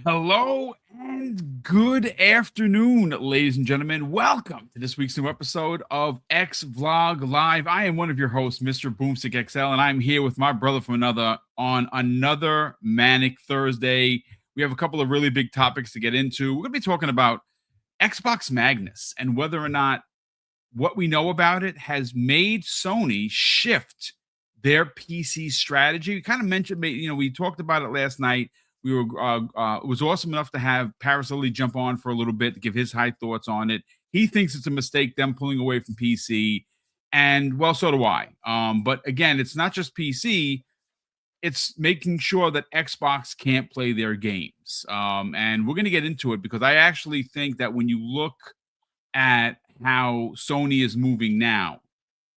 Hello and good afternoon, ladies and gentlemen. Welcome to this week's new episode of X Vlog Live. I am one of your hosts, Mr. BoomStick XL, and I'm here with my brother from another on another manic Thursday. We have a couple of really big topics to get into. We're going to be talking about Xbox Magnus and whether or not what we know about it has made Sony shift their PC strategy. We kind of mentioned, we talked about it last night. We were, it was awesome enough to have Paris Lilly jump on for a little bit to give his high thoughts on it. He thinks it's a mistake them pulling away from PC, and well, so do I. But again, it's not just PC; it's making sure that Xbox can't play their games. And we're going to get into it because I actually think that when you look at how Sony is moving now,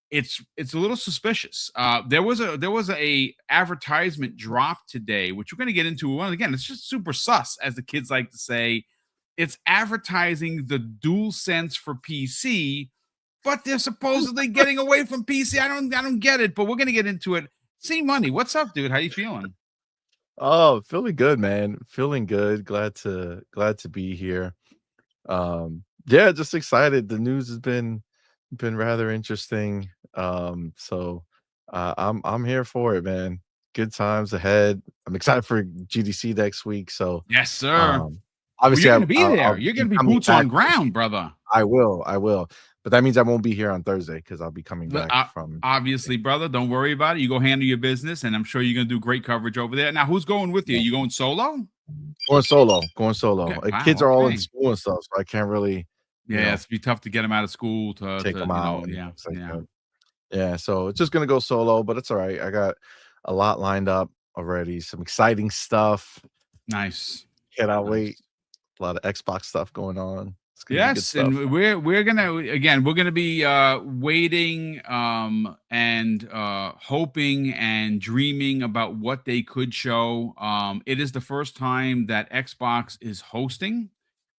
it's a little suspicious. There was a advertisement drop today, which we're going to get into. Well, again, it's just super sus, as the kids like to say. It's advertising the Dual Sense for PC, but they're supposedly getting away from PC. I don't get it, but we're going to get into it. See, Money, what's up, dude? How you feeling? Oh, feeling good, man. Feeling good. Glad to be here. Yeah, just excited. The news has been rather interesting. I'm here for it, man. Good times ahead. I'm excited for GDC next week. Yes, sir. Um, Well, Obviously you're I, going to be I'll, there. I'll You're going be to be coming boots on back. ground, brother. I will. But that means I won't be here on Thursday because I'll be coming Look, back from. obviously, brother, don't worry about it. You go handle your business, and I'm sure you're going to do great coverage over there. Now, who's going with you? Yeah, You going solo? going solo. Going solo. Okay. Kids Wow. are all in Okay. school and stuff, so I can't really, you Yeah, know, it's be tough to get them out of school take to them out and yeah, things like yeah. that. Yeah, so it's just gonna go solo, but it's all right. I got a lot lined up already. Some exciting stuff. Nice. Cannot wait. Nice. A lot of Xbox stuff going on. It's gonna be good Yes, stuff. and we're gonna be waiting and hoping and dreaming about what they could show. It is the first time that Xbox is hosting.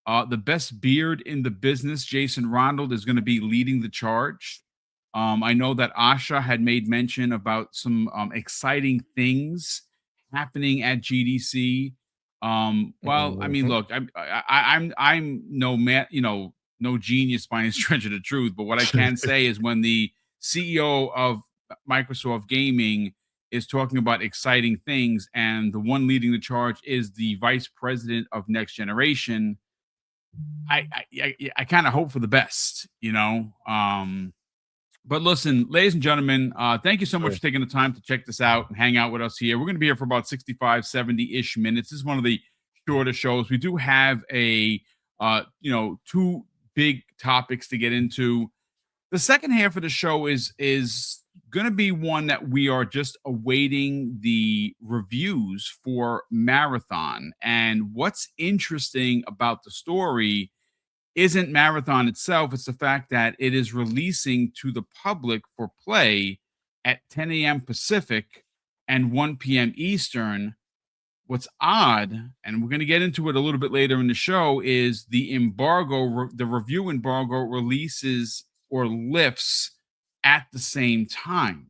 The best beard in the business, Jason Ronald, is going to be leading the charge. I know that Asha had made mention about some exciting things happening at GDC. Well, I mean, Mhm. look, I'm no man, no genius by any stretch of the truth. But what I can say is when the CEO of Microsoft Gaming is talking about exciting things, and the one leading the charge is the vice president of Next Generation, I kind of hope for the best, you know. But listen, ladies and gentlemen, thank you so much Sure. for taking the time to check this out and hang out with us here. We're going to be here for about 65, 70-ish minutes. This is one of the shorter shows. We do have two big topics to get into. The second half of the show is going to be one that we are just awaiting the reviews for Marathon. And what's interesting about the story isn't Marathon itself, it's the fact that it is releasing to the public for play at 10 a.m. Pacific and 1 p.m. Eastern. What's odd, and we're going to get into it a little bit later in the show, is the the review embargo releases or lifts at the same time.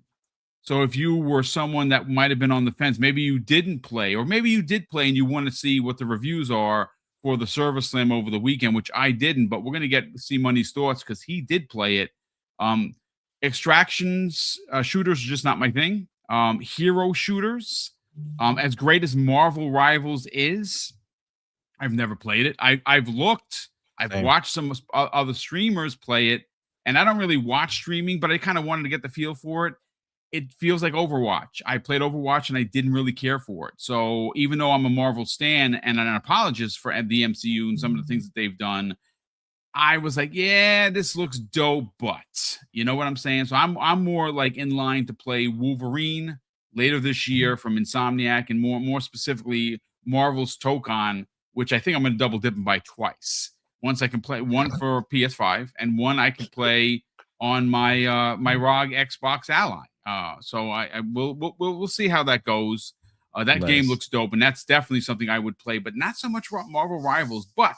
So if you were someone that might have been on the fence, maybe you didn't play, or maybe you did play and you want to see what the reviews are for the Service Slam over the weekend, which I didn't, but we're going to get see Money's thoughts because he did play it. Um, extractions shooters are just not my thing. Hero shooters, as great as Marvel Rivals is, I've never played it. I've looked, I've Same. watched some other streamers play it, and I don't really watch streaming, but I kind of wanted to get the feel for it. It feels like Overwatch. I played Overwatch and I didn't really care for it. So even though I'm a Marvel stan and an apologist for the MCU and some of the things that they've done, I was like, yeah, this looks dope, but you know what I'm saying? So I'm more like in line to play Wolverine later this year from Insomniac, and more specifically Marvel's Tokon, which I think I'm going to double dip and buy twice. Once I can play one for PS5 and one I can play on my ROG Xbox Ally. So I we'll see how that goes. That game Nice. looks dope, and that's definitely something I would play, but not so much Marvel Rivals. But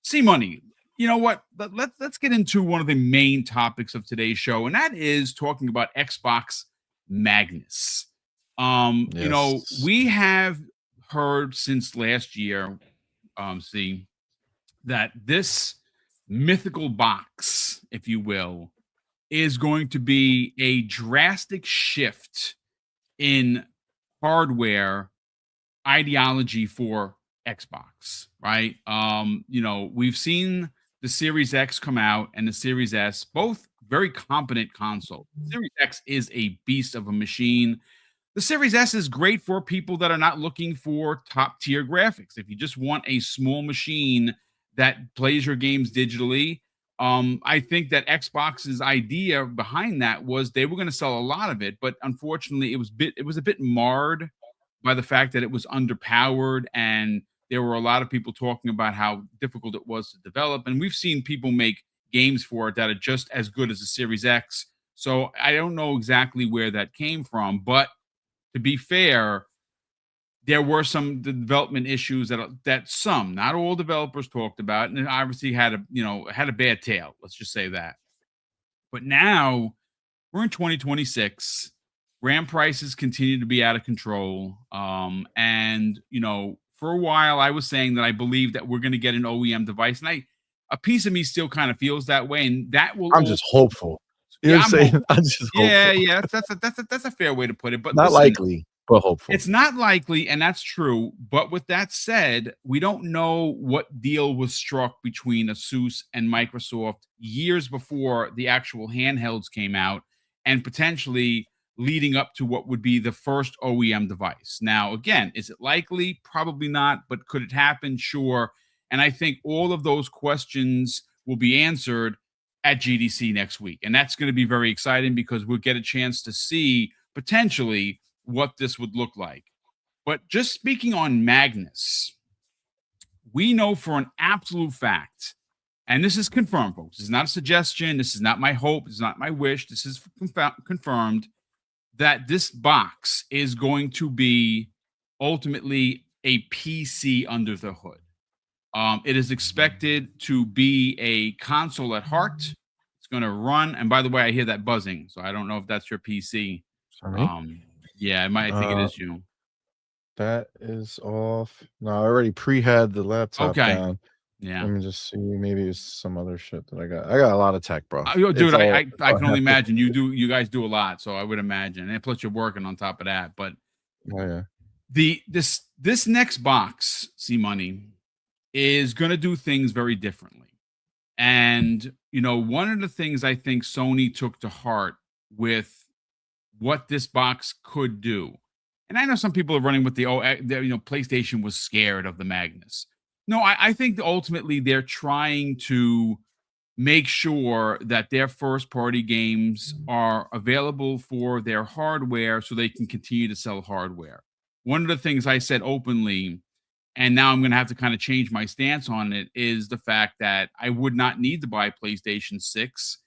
see, Money, you know what? Let's get into one of the main topics of today's show, and that is talking about Xbox Magnus. Yes. We have heard since last year see that this mythical box, if you will, is going to be a drastic shift in hardware ideology for Xbox, right? We've seen the Series X come out and the Series S, both very competent consoles. Series X is a beast of a machine. The Series S is great for people that are not looking for top tier graphics. If you just want a small machine that plays your games digitally, I think that Xbox's idea behind that was they were going to sell a lot of it, but unfortunately, it was a bit marred by the fact that it was underpowered, and there were a lot of people talking about how difficult it was to develop. And we've seen people make games for it that are just as good as the Series X. So I don't know exactly where that came from, but to be fair, there were some development issues that some, not all developers talked about, and it obviously had a bad tail. Let's just say that. But now we're in 2026. RAM prices continue to be out of control. And for a while I was saying that I believe that we're going to get an OEM device, and a piece of me still kind of feels that way, and that will. I'm just hopeful. You know what I'm saying? I'm just hopeful. Yeah. That's a fair way to put it. But not listen, likely, but hopeful. it's not likely, and that's true. But with that said, we don't know what deal was struck between Asus and Microsoft years before the actual handhelds came out, and potentially leading up to what would be the first OEM device. Now, again, is it likely? Probably not. But could it happen? Sure. And I think all of those questions will be answered at GDC next week. And that's going to be very exciting because we'll get a chance to see potentially what this would look like. But just speaking on Magnus, we know for an absolute fact, and this is confirmed, folks. This is not a suggestion. This is not my hope. This is not my wish. This is confirmed that this box is going to be ultimately a PC under the hood. It is expected to be a console at heart. It's going to run. And by the way, I hear that buzzing, so I don't know if that's your PC. Sorry? Yeah, I think it is you. That is off. No, I already had the laptop down. Yeah. Let me just see. Maybe it's some other shit that I got. I got a lot of tech, bro. Dude, I can only imagine you guys do a lot, so I would imagine. And plus you're working on top of that. But oh yeah. This next box, C Money, is going to do things very differently. And, one of the things I think Sony took to heart with what this box could do. And I know some people are running with PlayStation was scared of the Magnus. No, I think that ultimately they're trying to make sure that their first party games are available for their hardware so they can continue to sell hardware. One of the things I said openly, and now I'm going to have to kind of change my stance on it, is the fact that I would not need to buy PlayStation 6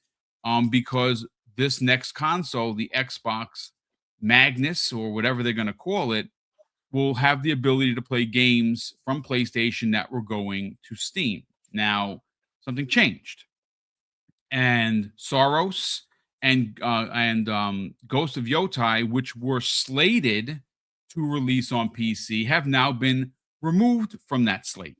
because this next console, the Xbox Magnus or whatever they're going to call it, will have the ability to play games from PlayStation that were going to Steam. Now, something changed. And Soros and Ghost of Yotai, which were slated to release on PC, have now been removed from that slate.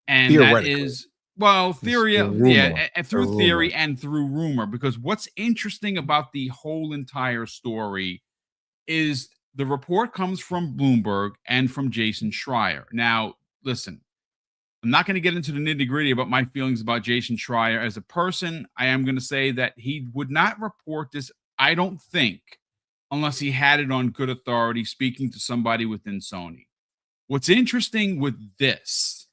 And that is, well, theory, and through theory and through rumor, because what's interesting about the whole entire story is the report comes from Bloomberg and from Jason Schreier. Now, listen, I'm not going to get into the nitty gritty about my feelings about Jason Schreier as a person. I am going to say that he would not report this, I don't think, unless he had it on good authority speaking to somebody within Sony. What's interesting with this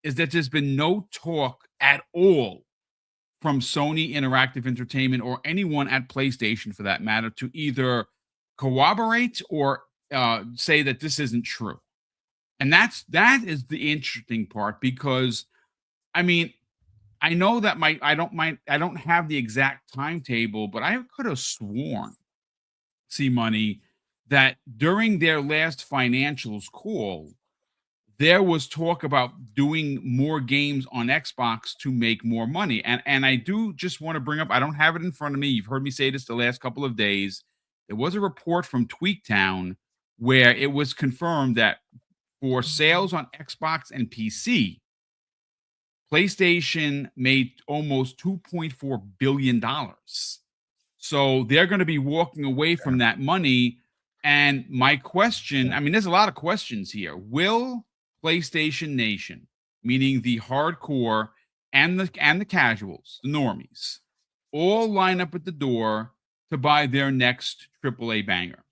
is that there's been no talk at all from Sony Interactive Entertainment or anyone at PlayStation, for that matter, to either corroborate or say that this isn't true. And that is the interesting part, because I mean, I know that I don't have the exact timetable, but I could have sworn, C Money, that during their last financials call, there was talk about doing more games on Xbox to make more money. And I do just want to bring up, I don't have it in front of me. You've heard me say this the last couple of days. There was a report from Tweaktown where it was confirmed that for sales on Xbox and PC, PlayStation made almost $2.4 billion. So they're going to be walking away from that money. And my question, I mean, there's a lot of questions here. Will PlayStation Nation, meaning the hardcore and the casuals, the normies, all line up at the door to buy their next AAA banger?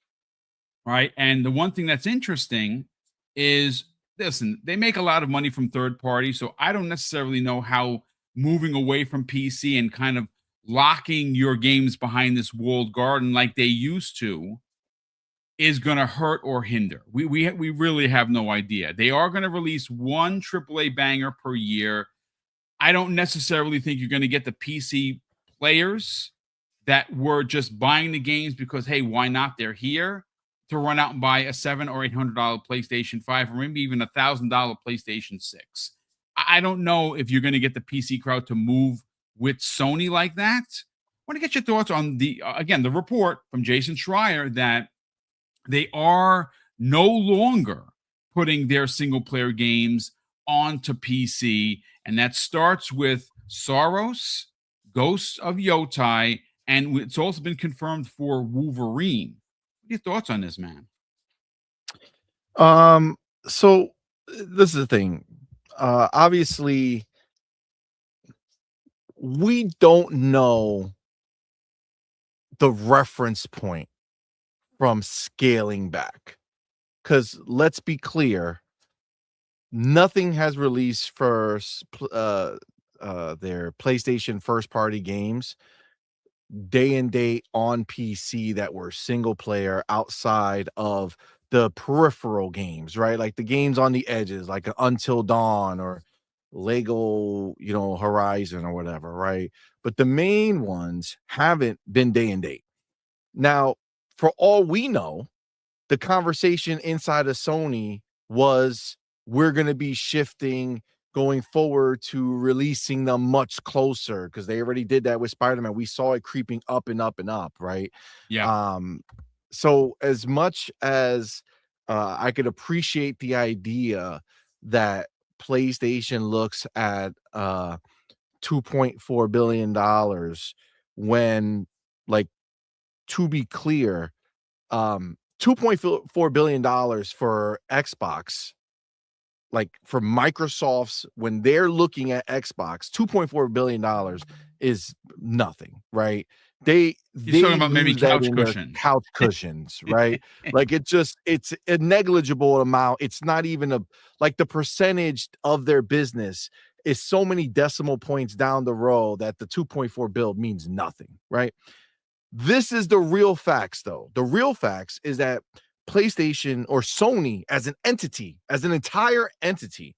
Right. And the one thing that's interesting is, listen, they make a lot of money from third parties. So I don't necessarily know how moving away from PC and kind of locking your games behind this walled garden like they used to is going to hurt or hinder. We really have no idea. They are going to release one AAA banger per year. I don't necessarily think you're going to get the PC players that were just buying the games because, hey, why not? They're here, to run out and buy a $700 or $800 PlayStation 5 or maybe even $1,000 PlayStation 6. I don't know if you're going to get the PC crowd to move with Sony like that. I want to get your thoughts on the report from Jason Schreier that they are no longer putting their single player games onto PC, and that starts with Soros, Ghosts of Yotai, and it's also been confirmed for Wolverine. What are your thoughts on this, man? So this is the thing. Obviously, we don't know the reference point from scaling back, because let's be clear, nothing has released for their PlayStation first party games day and date on PC that were single player outside of the peripheral games, right? Like the games on the edges, like Until Dawn or Lego, Horizon or whatever, right? But the main ones haven't been day and date. Now, for all we know, the conversation inside of Sony was, we're going to be shifting going forward to releasing them much closer, because they already did that with Spider-Man. We saw it creeping up and up and up, right? Yeah. So as much as I could appreciate the idea that PlayStation looks at $2.4 billion, when, like, to be clear, $2.4 billion for Xbox, like for Microsoft's, when they're looking at Xbox, $2.4 billion is nothing, right? He's talking about maybe couch cushions. Couch cushions, right? Like it's a negligible amount. It's not even like the percentage of their business is so many decimal points down the road that the 2.4 bill means nothing, right? This is the real facts, though. The real facts is that PlayStation, or Sony as an entity, as an entire entity,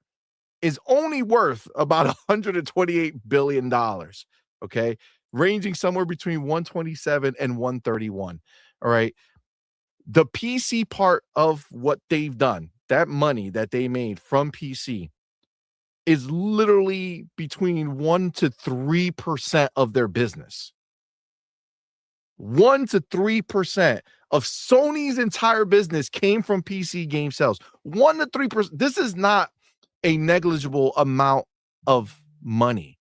is only worth about $128 billion. Okay. Ranging somewhere between 127 and 131. All right. The PC part of what they've done, that money that they made from PC, is literally between 1% to 3% of their business. 1% to 3% of Sony's entire business came from PC game sales. 1% to 3%. This is not a negligible amount of money.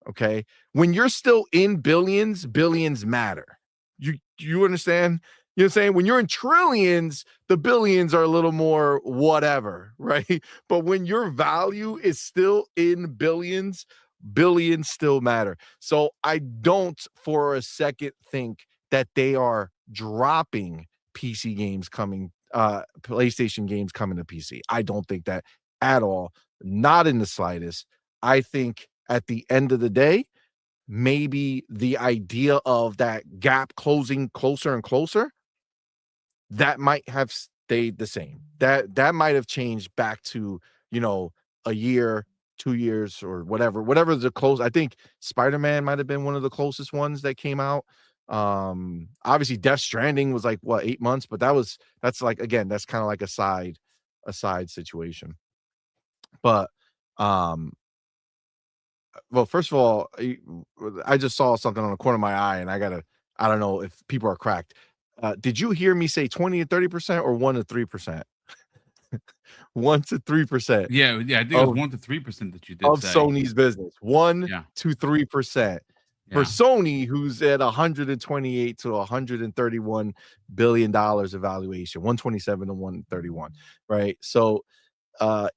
Okay. When you're still in billions, billions matter. You understand? You know what I'm saying? When you're in trillions, the billions are a little more whatever, right? But when your value is still in billions, billions still matter. So I don't for a second think that they are dropping PC games coming, PlayStation games coming to PC. I don't think that at all. Not in the slightest. I think at the end of the day, maybe the idea of that gap closing closer and closer, that might have stayed the same. That might have changed back to, a year, 2 years, or whatever the close. I think Spider-Man might have been one of the closest ones that came out. Obviously Death Stranding was like 8 months, but that's like, again, that's kind of like a side situation. But well, first of all, I just saw something on the corner of my eye, and I don't know if people are cracked. Did you hear me say 20 to 30% or 1% to 3%? 1 to 3%. Yeah, I think it was 1 to 3% that you did Of say. Sony's business. 1 Yeah. to 3%. For Yeah. Sony, who's at 128 to 131 billion dollars evaluation, 127 to 131, right? So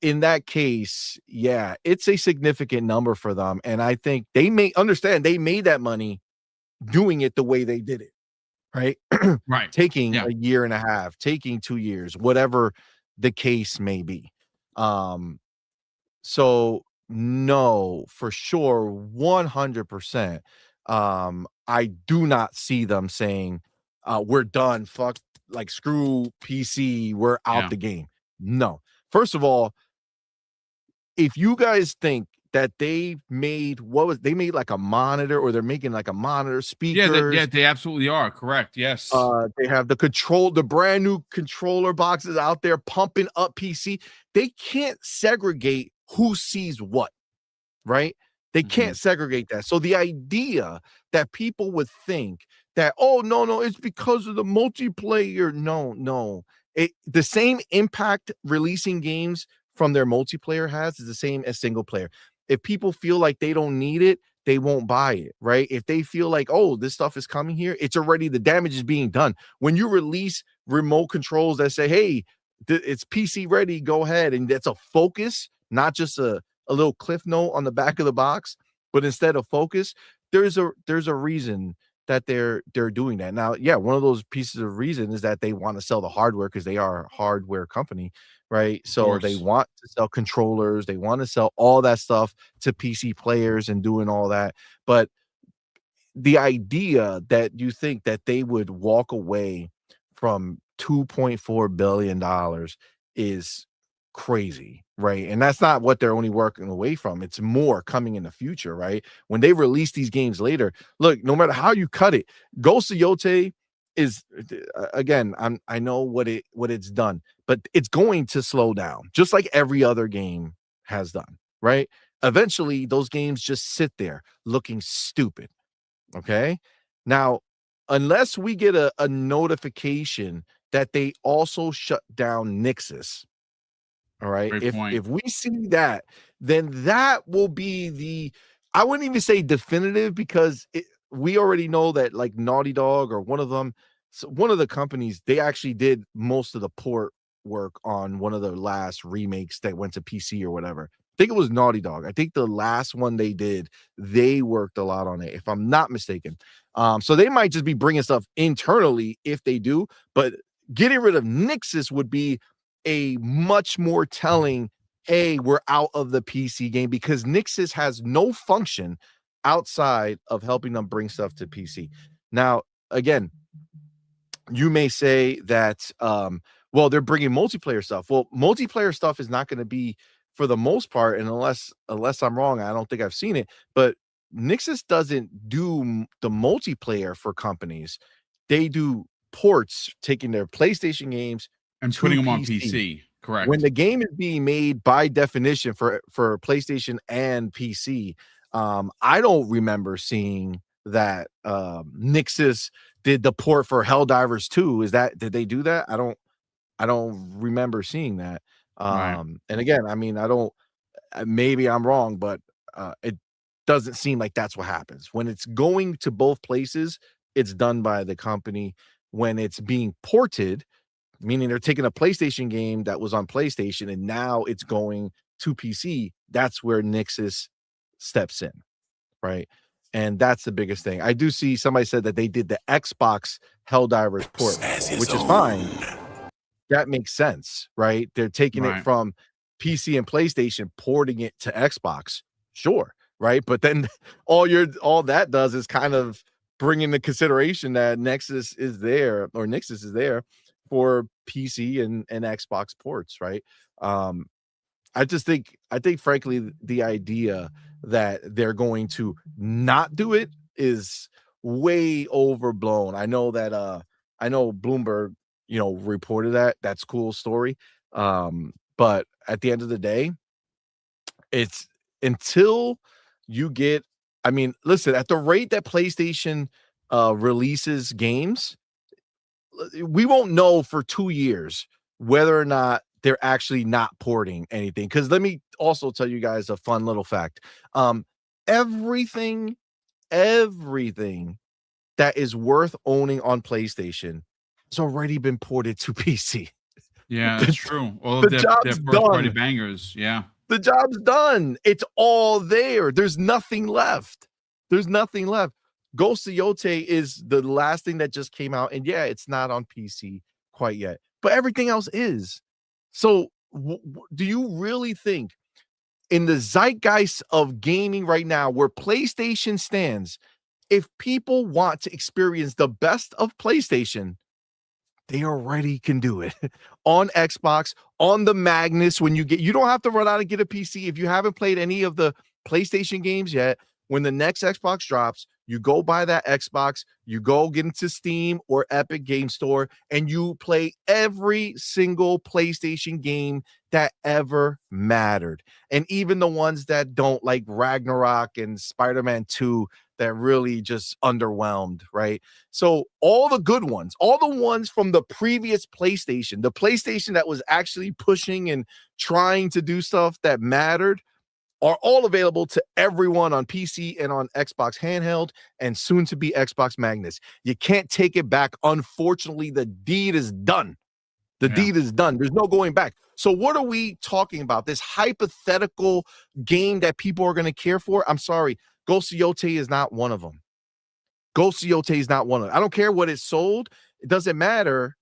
in that case, yeah, it's a significant number for them. And I think they may understand they made that money doing it the way they did it, right? Right. Taking Yeah. a year and a half, taking 2 years, whatever the case may be. So no, for sure, 100%. I do not see them saying, we're done. Fuck, like screw PC, we're out Yeah. the game. No. First of all, if you guys think that they made like a monitor, or they're making like a monitor, speakers, They absolutely are correct. Yes. they have the brand new controller boxes out there pumping up PC. They can't segregate who sees what, right? They can't segregate that. So the idea that people would think that, oh, no, it's because of the multiplayer. No. The same impact releasing games from their multiplayer has is the same as single player. If people feel like they don't need it, they won't buy it, right? If they feel like, oh, this stuff is coming here, it's already, the damage is being done. When you release remote controls that say, hey, it's PC ready, go ahead, and that's a focus, not just a little cliff note on the back of the box, but instead of focus, there's a reason that they're doing that. Now, yeah, one of those pieces of reason is that they want to sell the hardware because they are a hardware company, right? So they want to sell controllers, they want to sell all that stuff to PC players and doing all that. But the idea that you think that they would walk away from $2.4 billion is crazy, right? And that's not what they're only working away from. It's more coming in the future, right? When they release these games later, look, no matter how you cut it, Ghost of Yote is, again, I know what it's done, but it's going to slow down, just like every other game has done, right? Eventually, those games just sit there looking stupid. Okay. Now, unless we get a notification that they also shut down Nixus, all right. Great point. If we see that, then that will be I wouldn't even say definitive, because we already know that like Naughty Dog, or one of the companies, they actually did most of the port work on one of the last remakes that went to PC or whatever. I think it was Naughty Dog. I think the last one they did, they worked a lot on it, if I'm not mistaken. So they might just be bringing stuff internally if they do, but getting rid of Nixus would be a much more telling, hey, we're out of the PC game, because Nixus has no function outside of helping them bring stuff to PC. Now, again, you may say that, well, they're bringing multiplayer stuff. Well, multiplayer stuff is not going to be, for the most part, and unless I'm wrong, I don't think I've seen it, but Nixus doesn't do the multiplayer for companies. They do ports, taking their PlayStation games and to putting them on PC. PC. Correct. When the game is being made by definition for PlayStation and PC, I don't remember seeing that Nixus did the port for Helldivers 2. Did they do that? I don't remember seeing that. Right. And again, I mean, I don't, maybe I'm wrong, but it doesn't seem like that's what happens. When it's going to both places, it's done by the company. When it's being ported, meaning they're taking a PlayStation game that was on PlayStation and now it's going to PC, that's where Nixus steps in, right? And that's the biggest thing. I do see somebody said that they did the Xbox Helldivers port, which is fine. That makes sense, right? They're taking it from PC and PlayStation, porting it to Xbox, sure, right? But then all that does is kind of bring into consideration that Nixus is there for PC and Xbox ports, right? I think frankly the idea that they're going to not do it is way overblown. I know Bloomberg, reported that. That's a cool story. But at the end of the day, it's until you get, I mean, listen, at the rate that PlayStation releases games, we won't know for 2 years whether or not they're actually not porting anything. Because let me also tell you guys a fun little fact. Everything that is worth owning on PlayStation has already been ported to PC. Yeah, that's true. All The of their job's first party done. bangers. Yeah. The job's done. It's all there. There's nothing left. There's nothing left. Ghost of Yote is the last thing that just came out. And yeah, it's not on PC quite yet, but everything else is. So do you really think in the zeitgeist of gaming right now, where PlayStation stands, if people want to experience the best of PlayStation, they already can do it on Xbox, on the Magnus. When you don't have to run out and get a PC. If you haven't played any of the PlayStation games yet, when the next Xbox drops, you go buy that Xbox, you go get into Steam or Epic Game Store, and you play every single PlayStation game that ever mattered. And even the ones that don't, like Ragnarok and Spider-Man 2, that really just underwhelmed, right? So all the good ones, all the ones from the previous PlayStation, the PlayStation that was actually pushing and trying to do stuff that mattered, are all available to everyone on PC and on Xbox handheld and soon to be Xbox Magnus. You can't take it back. Unfortunately, the deed is done. The deed is done. There's no going back. So what are we talking about? This hypothetical game that people are going to care for? I'm sorry. Ghost of Yote is not one of them. Ghost of Yote is not one of them. I don't care what it sold. It doesn't matter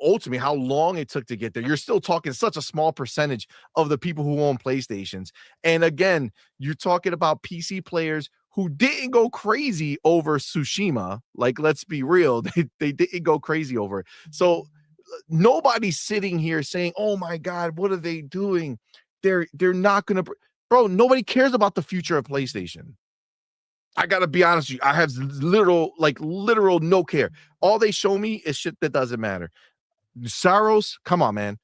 ultimately how long it took to get there. You're still talking such a small percentage of the people who own PlayStations. And again, you're talking about PC players who didn't go crazy over Tsushima. Like, let's be real. They didn't go crazy over it. So nobody's sitting here saying, oh my God, what are they doing? They're not going to, bro, nobody cares about the future of PlayStation. I gotta be honest with you. I have literal no care. All they show me is shit that doesn't matter. Saros, come on, man.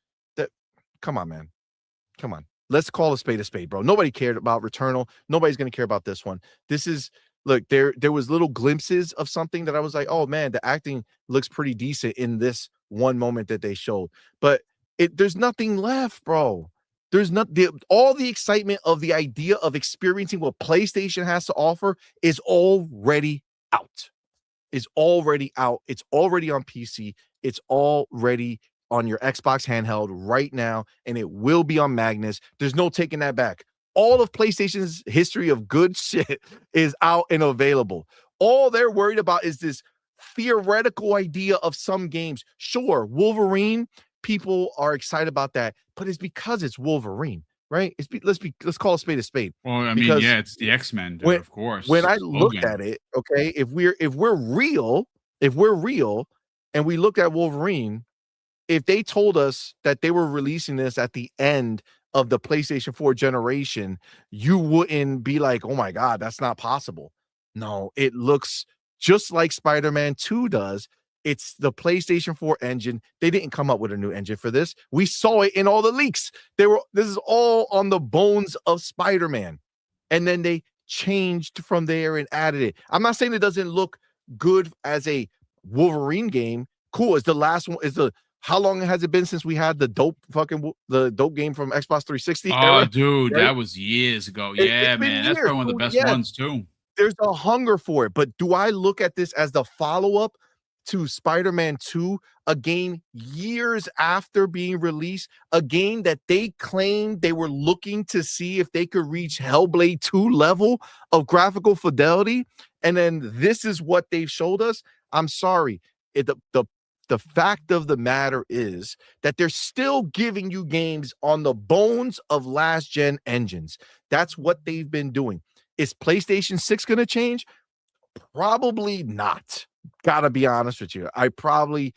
Come on. Let's call a spade, bro. Nobody cared about Returnal. Nobody's gonna care about this one. This is look, there was little glimpses of something that I was like, oh man, the acting looks pretty decent in this one moment that they showed. But there's nothing left, bro. There's not all the excitement of the idea of experiencing what PlayStation has to offer is already out. It's already out. It's already on PC. It's already on your Xbox handheld right now, and it will be on Magnus. There's no taking that back. All of PlayStation's history of good shit is out and available. All they're worried about is this theoretical idea of some games. Sure, Wolverine, people are excited about that, but it's because it's Wolverine, right? Let's call a spade. Well, I mean, yeah, it's the X-Men, dude, of course. When I look at it, okay, if we're real, and we look at Wolverine, if they told us that they were releasing this at the end of the PlayStation 4 generation, you wouldn't be like, oh my God, that's not possible. No, it looks just like Spider-Man 2 does. It's the PlayStation 4 engine. They didn't come up with a new engine for this. We saw it in all the leaks. This is all on the bones of Spider-Man. And then they changed from there and added it. I'm not saying it doesn't look good as a Wolverine game. Cool. It's the last one. How long has it been since we had the dope game from Xbox 360? Oh, dude, right? That was years ago. Yeah, man. That's probably one of the best ones too. There's a hunger for it. But do I look at this as the follow-up to Spider-Man 2, a game years after being released, a game that they claimed they were looking to see if they could reach Hellblade 2 level of graphical fidelity, and then this is what they've showed us? I'm sorry. The fact of the matter is that they're still giving you games on the bones of last-gen engines. That's what they've been doing. Is PlayStation 6 going to change? Probably not. Gotta be honest with you. I probably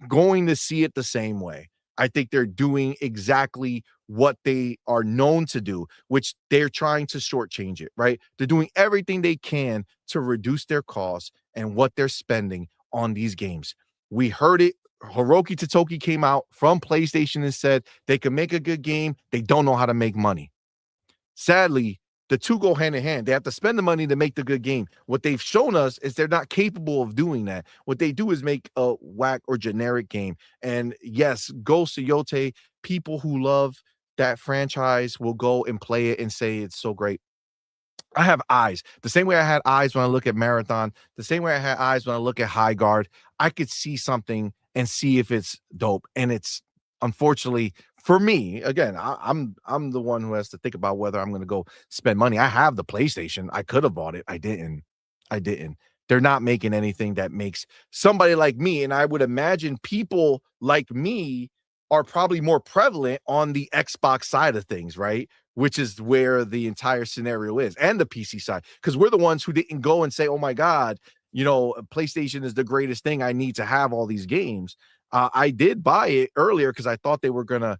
going to see it the same way. I think they're doing exactly what they are known to do, which they're trying to shortchange it, right? They're doing everything they can to reduce their costs and what they're spending on these games. We heard it. Hiroki Totoki came out from PlayStation and said they can make a good game. They don't know how to make money. Sadly, the two go hand in hand. They have to spend the money to make the good game. What they've shown us is they're not capable of doing that. What they do is make a whack or generic game. And yes, Ghost of Yote people who love that franchise will go and play it and say it's so great. I have eyes. The same way I had eyes when I look at Marathon, the same way I had eyes when I look at High Guard. I could see something and see if it's dope. And it's unfortunately for me, again, I'm the one who has to think about whether I'm going to go spend money. I have the PlayStation. I could have bought it. I didn't. They're not making anything that makes somebody like me, and I would imagine people like me are probably more prevalent on the Xbox side of things, right? Which is where the entire scenario is, and the PC side, because we're the ones who didn't go and say, oh my God, PlayStation is the greatest thing. I need to have all these games. I did buy it earlier because I thought they were going to,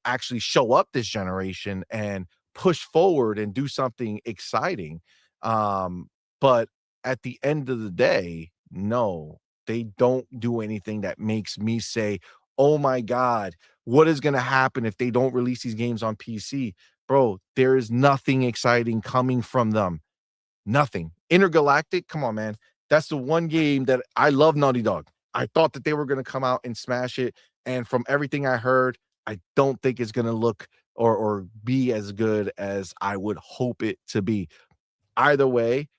actually show up this generation and push forward and do something exciting. But at the end of the day, no, they don't do anything that makes me say, oh my God, what is going to happen if they don't release these games on PC? Bro, there is nothing exciting coming from them. Nothing. Intergalactic, come on, man. That's the one game that I love. Naughty Dog. I thought that they were going to come out and smash it. And from everything I heard, I don't think it's going to look or be as good as I would hope it to be. Either way,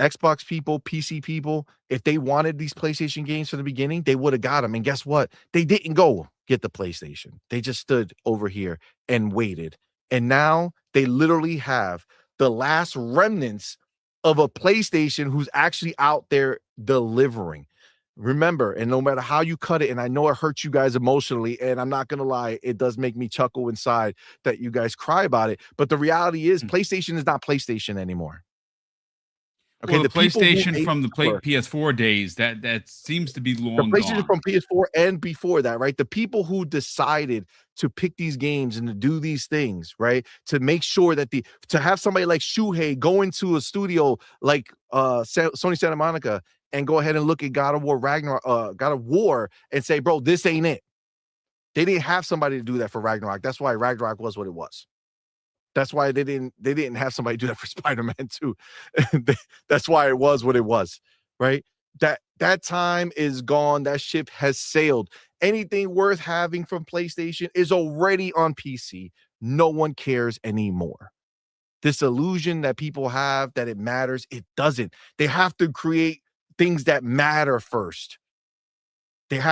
Xbox people, PC people, if they wanted these PlayStation games from the beginning, they would have got them. And guess what? They didn't go get the PlayStation. They just stood over here and waited. And now they literally have the last remnants of a PlayStation who's actually out there delivering. Remember, and no matter how you cut it, and I know it hurts you guys emotionally, and I'm not going to lie, it does make me chuckle inside that you guys cry about it. But the reality is PlayStation is not PlayStation anymore. Okay, well, the PlayStation from the PS4 days, that seems to be long the PlayStation gone. From PS4 and before that, right? The people who decided to pick these games and to do these things, right? To make sure that to have somebody like Shuhei go into a studio like Sony Santa Monica and go ahead and look at God of War and say, bro, this ain't it. They didn't have somebody to do that for Ragnarok. That's why Ragnarok was what it was. That's why they didn't have somebody do that for Spider-Man 2. That's why it was what it was, right? That time is gone. That ship has sailed. Anything worth having from PlayStation is already on PC. No one cares anymore. This illusion that people have that it matters, it doesn't. They have to create things that matter first. And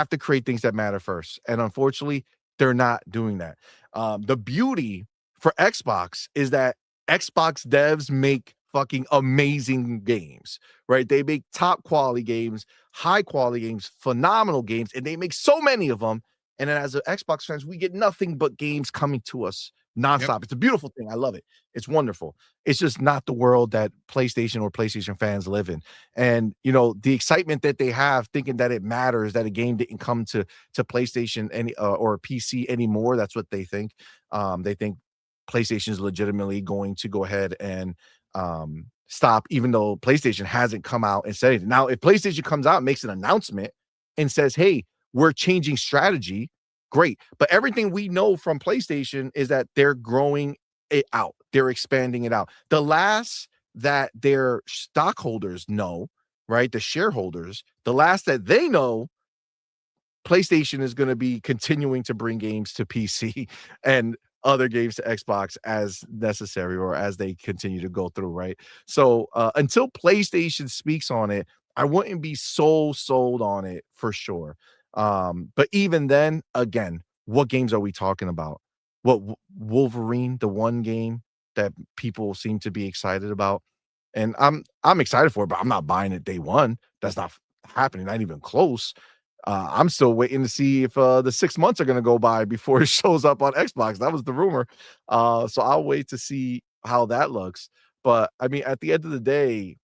unfortunately, they're not doing that. The beauty for Xbox is that Xbox devs make fucking amazing games, right? They make top quality games, high quality games, phenomenal games, and they make so many of them. And then as an Xbox fans, we get nothing but games coming to us nonstop. Yep. It's a beautiful thing. I love it. It's wonderful. It's just not the world that PlayStation fans live in. And, the excitement that they have thinking that it matters that a game didn't come to PlayStation or PC anymore. That's what they think. They think PlayStation is legitimately going to go ahead and stop, even though PlayStation hasn't come out and said it. Now, if PlayStation comes out and makes an announcement and says, hey, we're changing strategy, great. But everything we know from PlayStation is that they're growing it out. They're expanding it out. The last that their stockholders know, right, the shareholders, the last that they know, PlayStation is going to be continuing to bring games to PC and other games to Xbox as necessary or as they continue to go through, right? So until PlayStation speaks on it, I wouldn't be so sold on it for sure. But even then, again, what games are we talking about? What Wolverine, the one game that people seem to be excited about, and I'm excited for it, but I'm not buying it day one. That's not happening, not even close. I'm still waiting to see if the 6 months are going to go by before it shows up on Xbox. That was the rumor. So I'll wait to see how that looks. But I mean, at the end of the day,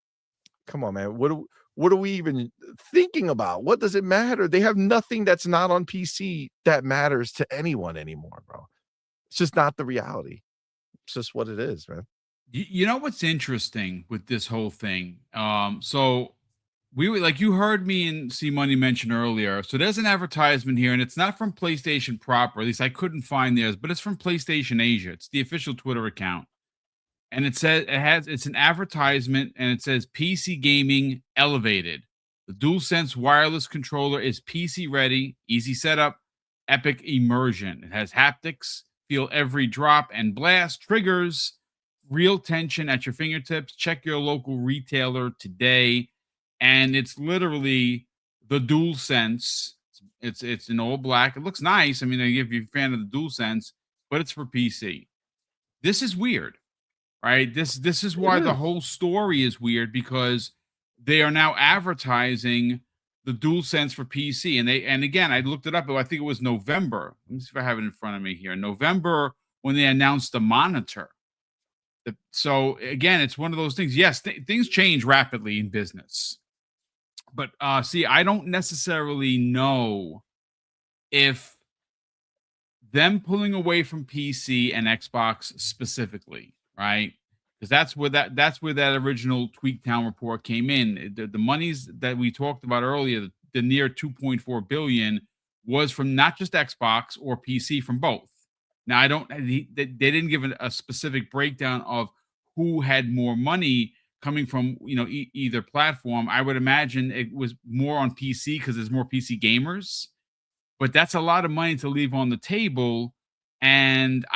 come on, man. What are we even thinking about? What does it matter? They have nothing that's not on PC that matters to anyone anymore, bro. It's just not the reality. It's just what it is, man. You know what's interesting with this whole thing? So we were like, you heard me and C Money mention earlier. So there's an advertisement here, and it's not from PlayStation proper. At least I couldn't find theirs, but it's from PlayStation Asia. It's the official Twitter account. And it says it's an advertisement, and it says PC gaming elevated. The DualSense wireless controller is PC ready, easy setup, epic immersion. It has haptics, feel every drop and blast, triggers, real tension at your fingertips. Check your local retailer today. And it's literally the DualSense. It's in all black. It looks nice. I mean, if you're a fan of the DualSense, but it's for PC. This is weird, right? This is why the whole story is weird, because they are now advertising the DualSense for PC. And again, I looked it up, but I think it was November. Let me see if I have it in front of me here. November, when they announced the monitor. So again, it's one of those things. Yes, things change rapidly in business. But see, I don't necessarily know if them pulling away from PC and Xbox specifically, right? Because that's where that original Tweaktown report came in. The monies that we talked about earlier, the near 2.4 billion, was from not just Xbox or PC, from both. Now, they didn't give a specific breakdown of who had more money coming from, either platform. I would imagine it was more on PC because there's more PC gamers, but that's a lot of money to leave on the table. And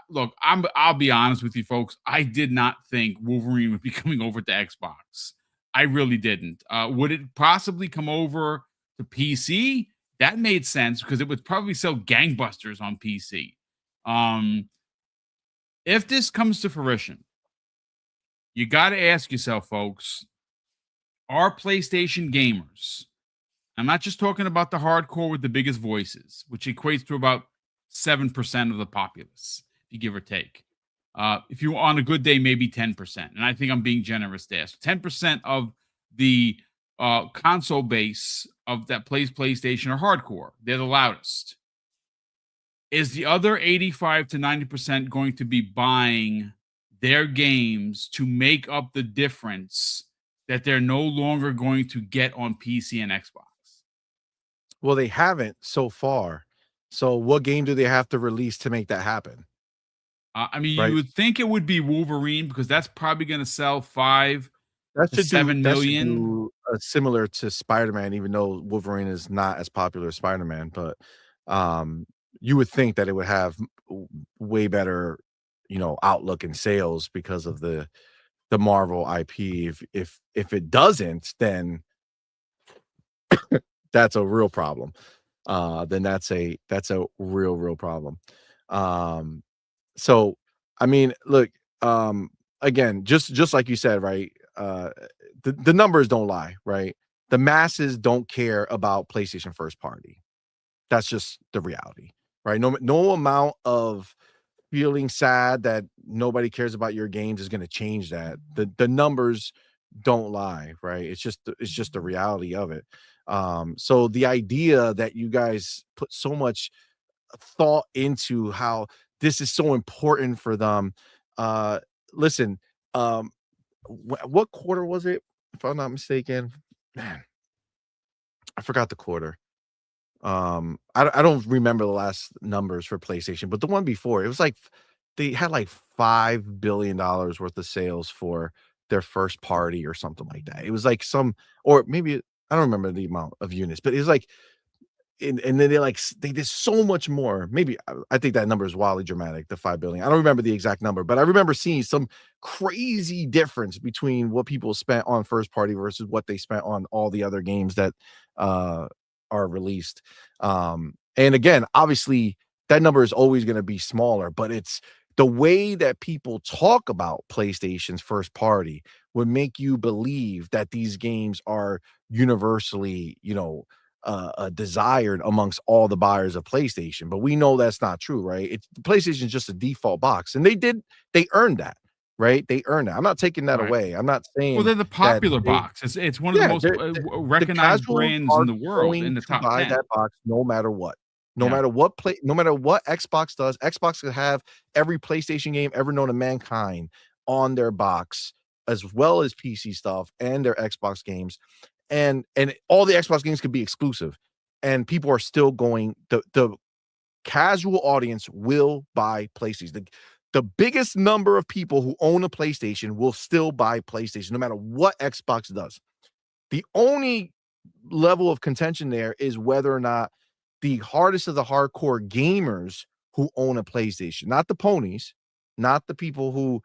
look, I'll be honest with you folks. I did not think Wolverine would be coming over to Xbox. I really didn't. Would it possibly come over to PC? That made sense because it would probably sell gangbusters on PC. If this comes to fruition, you got to ask yourself, folks, are PlayStation gamers, I'm not just talking about the hardcore with the biggest voices, which equates to about 7% of the populace, if you give or take. If you're on a good day, maybe 10%. And I think I'm being generous there. So 10% of the console base of that plays PlayStation are hardcore. They're the loudest. Is the other 85 to 90% going to be buying their games to make up the difference that they're no longer going to get on PC and Xbox? Well, they haven't so far. So what game do they have to release to make that happen? Right? You would think it would be Wolverine, because that's probably going to sell 5 to 7 million. Similar to Spider-Man, even though Wolverine is not as popular as Spider-Man. But you would think that it would have way better, outlook in sales because of the Marvel IP. If it doesn't, then that's a real problem. Then that's a real problem. So I mean, look, again, just like you said, right? The numbers don't lie, right? The masses don't care about PlayStation first party. That's just the reality, right? No amount of feeling sad that nobody cares about your games is going to change that. The numbers don't lie, right? It's just the reality of it. So the idea that you guys put so much thought into how this is so important for them. Listen, what quarter was it? If I'm not mistaken, man, I forgot the quarter. I don't remember the last numbers for PlayStation, but the one before, it was like they had like $5 billion worth of sales for their first party or something like that. It was like or maybe I don't remember the amount of units, but it was like, and then they did so much more. Maybe I think that number is wildly dramatic, the 5 billion. I don't remember the exact number, but I remember seeing some crazy difference between what people spent on first party versus what they spent on all the other games that are released. And again, obviously that number is always going to be smaller, but it's the way that people talk about PlayStation's first party would make you believe that these games are universally, desired amongst all the buyers of PlayStation. But we know that's not true, right? PlayStation is just a default box, and they earned that, right? They earned that. I'm not taking that away. I'm not saying. Well, they're the popular box. It's one of the most recognized brands in the world, in the top 10. Buy that box no matter what. No matter what Xbox does. Xbox could have every PlayStation game ever known to mankind on their box, as well as PC stuff and their Xbox games. And all the Xbox games could be exclusive, and people are still going. The casual audience will buy PlayStation. The biggest number of people who own a PlayStation will still buy PlayStation, no matter what Xbox does. The only level of contention there is whether or not the hardest of the hardcore gamers who own a PlayStation, not the ponies, not the people who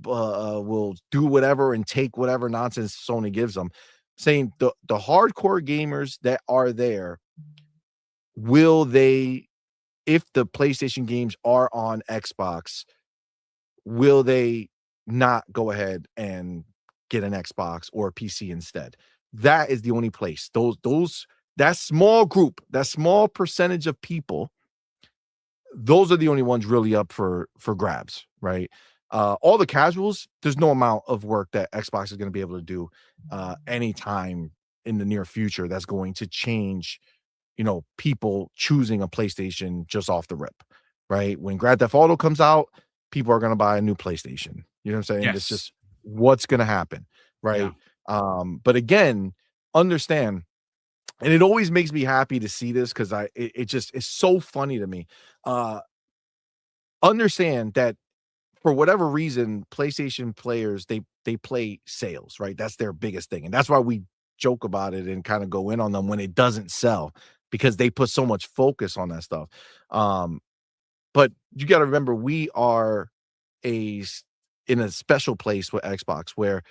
will do whatever and take whatever nonsense Sony gives them. Saying the hardcore gamers that are there, will they, if the PlayStation games are on Xbox, will they not go ahead and get an Xbox or a PC instead? That is the only place. That small group, that small percentage of people, those are the only ones really up for grabs, right? All the casuals, there's no amount of work that Xbox is going to be able to do anytime in the near future that's going to change, people choosing a PlayStation just off the rip, right? When Grand Theft Auto comes out, people are going to buy a new PlayStation. You know what I'm saying? Yes. It's just what's going to happen, right? Yeah. But again, understand, and it always makes me happy to see this because it just is so funny to me. Understand that for whatever reason, PlayStation players, they play sales, right? That's their biggest thing. And that's why we joke about it and kind of go in on them when it doesn't sell, because they put so much focus on that stuff. But you got to remember, we are in a special place with Xbox where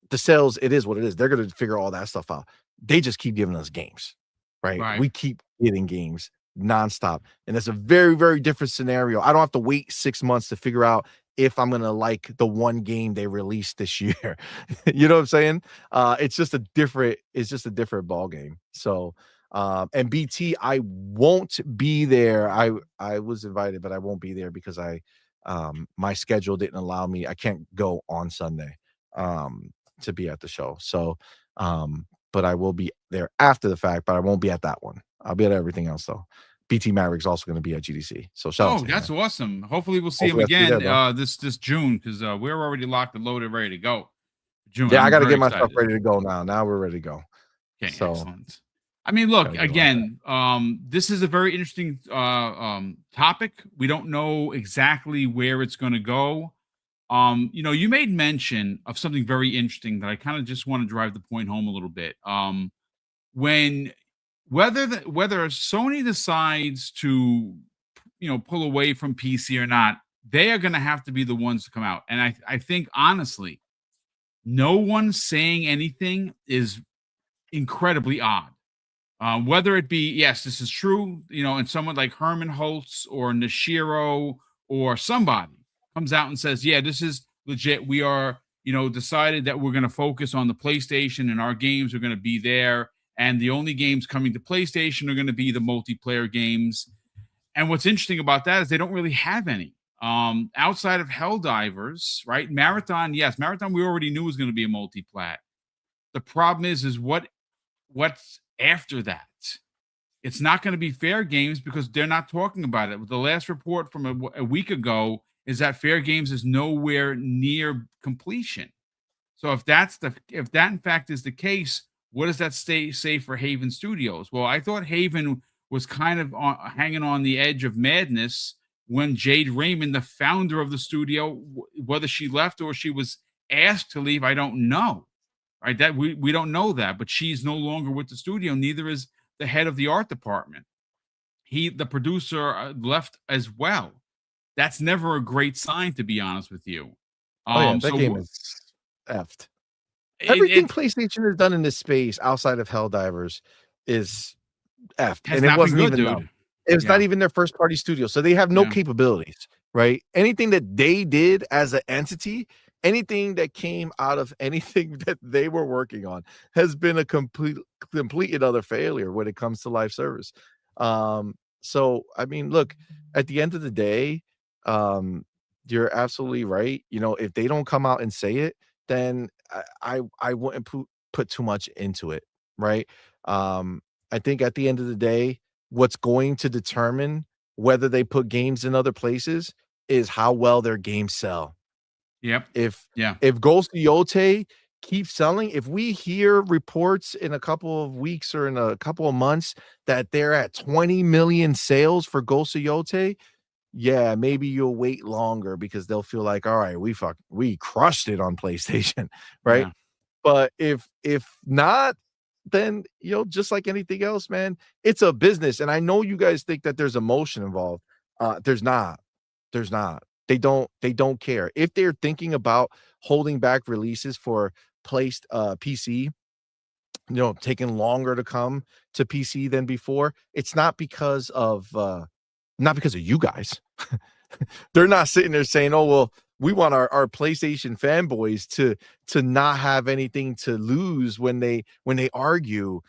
the sales, it is what it is. They're going to figure all that stuff out. They just keep giving us games, right? We keep getting games nonstop. And that's a very, very different scenario. I don't have to wait 6 months to figure out if I'm going to like the one game they released this year. You know what I'm saying? It's just a different ball game. So, and BT, I won't be there. I was invited, but I won't be there because my schedule didn't allow me. I can't go on Sunday to be at the show. So, but I will be there after the fact, but I won't be at that one. I'll be at everything else though. BT Maverick's also going to be at GDC. So shout out to him, that's man. awesome. Hopefully we'll see him again this June, because we're already locked and loaded, ready to go. June. Yeah, I got to get my stuff ready to go now. Now we're ready to go. Okay, so, excellent. I mean, look, again, this is a very interesting topic. We don't know exactly where it's going to go. You made mention of something very interesting that I kind of just want to drive the point home a little bit. Whether Sony decides to, pull away from PC or not, they are going to have to be the ones to come out. And I think, honestly, no one saying anything is incredibly odd. Whether it be, yes, this is true, and someone like Herman Holtz or Nishiro or somebody comes out and says, yeah, this is legit. We are, decided that we're going to focus on the PlayStation and our games are going to be there. And the only games coming to PlayStation are going to be the multiplayer games. And what's interesting about that is they don't really have any. Outside of Helldivers, right? Marathon, yes, Marathon we already knew was going to be a multi-plat. The problem is what's after that? It's not going to be Fair Games because they're not talking about it. The last report from a week ago is that Fair Games is nowhere near completion. So if that in fact is the case, what does that say for Haven Studios? Well, I thought Haven was kind of hanging on the edge of madness when Jade Raymond, the founder of the studio, whether she left or she was asked to leave, I don't know. Right? That we don't know that, but she's no longer with the studio. Neither is the head of the art department. The producer left as well. That's never a great sign, to be honest with you. That game is effed. Everything PlayStation has done in this space outside of Helldivers is effed. And it wasn't even them. It was not even their first party studio. So they have no capabilities, right? Anything that they did as an entity, anything that came out of anything that they were working on has been a complete and utter failure when it comes to live service. So, I mean, look, at the end of the day, you're absolutely right. If they don't come out and say it, then I wouldn't put too much into it, right? I think at the end of the day, what's going to determine whether they put games in other places is how well their games sell. Yep. If Ghost of Yote keeps selling, if we hear reports in a couple of weeks or in a couple of months that they're at 20 million sales for Ghost of Yote, yeah, maybe you'll wait longer because they'll feel like, all right, we crushed it on PlayStation, right? Yeah. But if not, then just like anything else, man, it's a business. And I know you guys think that there's emotion involved. There's not. There's not. They don't care. If they're thinking about holding back releases for placed PC, taking longer to come to PC than before, it's not because of you guys. They're not sitting there saying, "Oh, well, we want our PlayStation fanboys to not have anything to lose when they argue."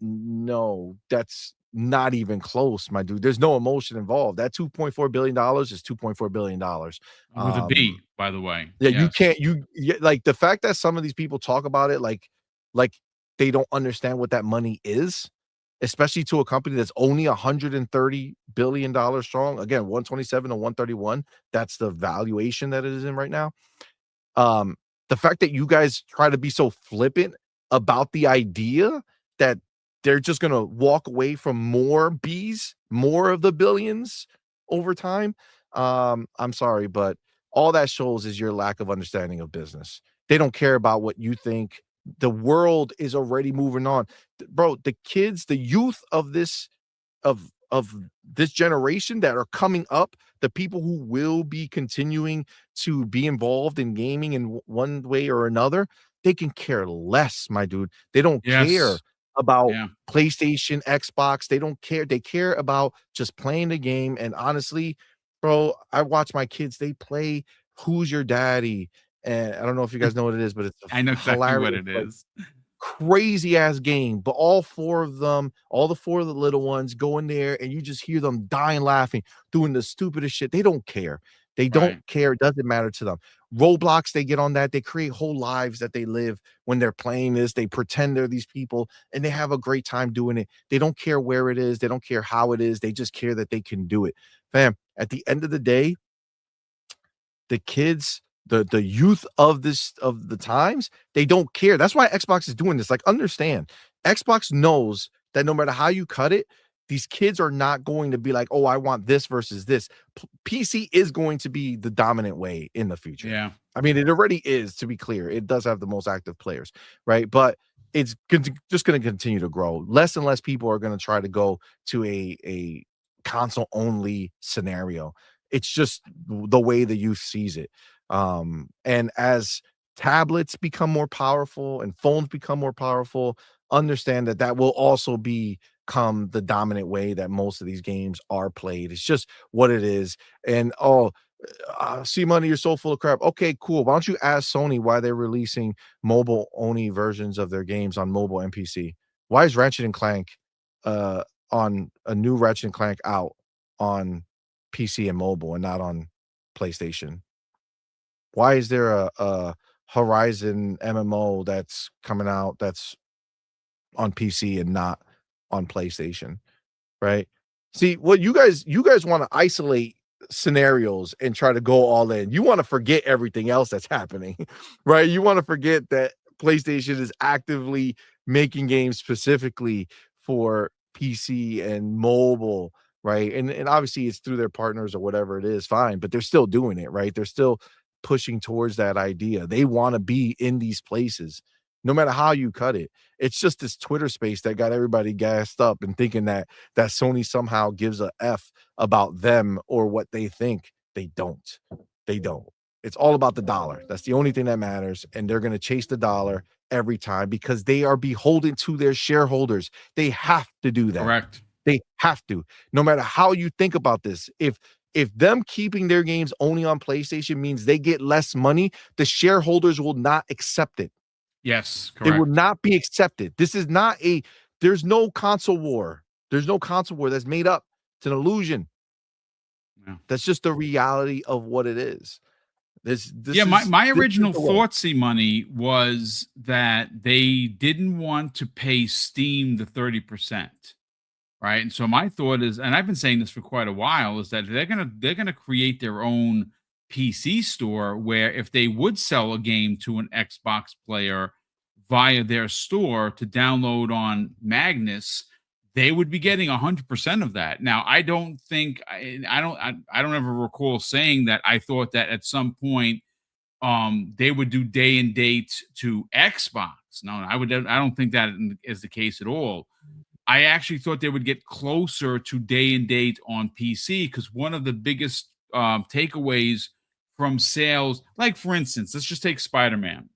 No, that's not even close, my dude. There's no emotion involved. That $2.4 billion is $2.4 billion. With a B, by the way. Yeah, you Yes. can't like the fact that some of these people talk about it like they don't understand what that money is, especially to a company that's only $130 billion strong. Again, 127 to 131. That's the valuation that it is in right now. Um, the fact that you guys try to be so flippant about the idea that they're just gonna walk away from more Bs, more of the billions over time. I'm sorry, but all that shows is your lack of understanding of business. They don't care about what you think. The world is already moving on. Bro, the kids, the youth of this generation that are coming up, the people who will be continuing to be involved in gaming in one way or another, they can care less, my dude. They don't care Yes. about Yeah. PlayStation, Xbox. They don't care. They care about just playing the game. And honestly, bro, I watch my kids, they play Who's Your Daddy? And I don't know if you guys know what it is, but it's a I know exactly what hilarious, it like, is. crazy ass game, but all four of them, all the four of the little ones go in there and you just hear them dying laughing, doing the stupidest shit. They don't care. They don't Right. care. It doesn't matter to them. Roblox, they get on that. They create whole lives that they live when they're playing this. They pretend they're these people and they have a great time doing it. They don't care where it is. They don't care how it is. They just care that they can do it. Fam, at the end of the day, the kids, the youth of the times, they don't care. That's why Xbox is doing this. Like, understand, Xbox knows that no matter how you cut it, these kids are not going to be like, oh, I want this versus this. PC is going to be the dominant way in the future. Yeah. I mean, it already is, to be clear. It does have the most active players, right? But it's just going to continue to grow. Less and less people are going to try to go to a console only scenario. It's just the way the youth sees it. And as tablets become more powerful and phones become more powerful, understand that that will also become the dominant way that most of these games are played. It's just what it is. And see, money, you're so full of crap. Okay, cool. Why don't you ask Sony why they're releasing mobile only versions of their games on mobile and PC? Why is Ratchet and Clank on a new Ratchet and Clank out on PC and mobile and not on PlayStation? Why is there a Horizon MMO that's coming out that's on PC and not on PlayStation, right? See, what you guys want to isolate scenarios and try to go all in. You want to forget everything else that's happening, right? You want to forget that PlayStation is actively making games specifically for PC and mobile, right? And obviously it's through their partners or whatever it is, fine, but they're still doing it, right? They're still pushing towards that idea. They want to be in these places no matter how you cut it. It's just this Twitter space that got everybody gassed up and thinking that Sony somehow gives a F about them or what they think. They don't. They don't. It's all about the dollar. That's the only thing that matters. And they're going to chase the dollar every time because they are beholden to their shareholders. They have to do that. Correct. They have to. No matter how you think about this. If them keeping their games only on PlayStation means they get less money, the shareholders will not accept it. Yes. They will Correct. not be accepted. This is not there's no console war. There's no console war that's made up. It's an illusion. Yeah. That's just the reality of what it is. This Yeah, my this is original the way. thought, see, money, was that they didn't want to pay Steam the 30%. Right. And so my thought is, and I've been saying this for quite a while, is that they're gonna create their own PC store where if they would sell a game to an Xbox player via their store to download on Magnus, they would be getting 100% of that. Now, I don't think I don't ever recall saying that I thought that at some point they would do day and date to Xbox. No, I don't think that is the case at all. I actually thought they would get closer to day and date on PC, because one of the biggest takeaways from sales, like for instance, let's just take Spider-Man.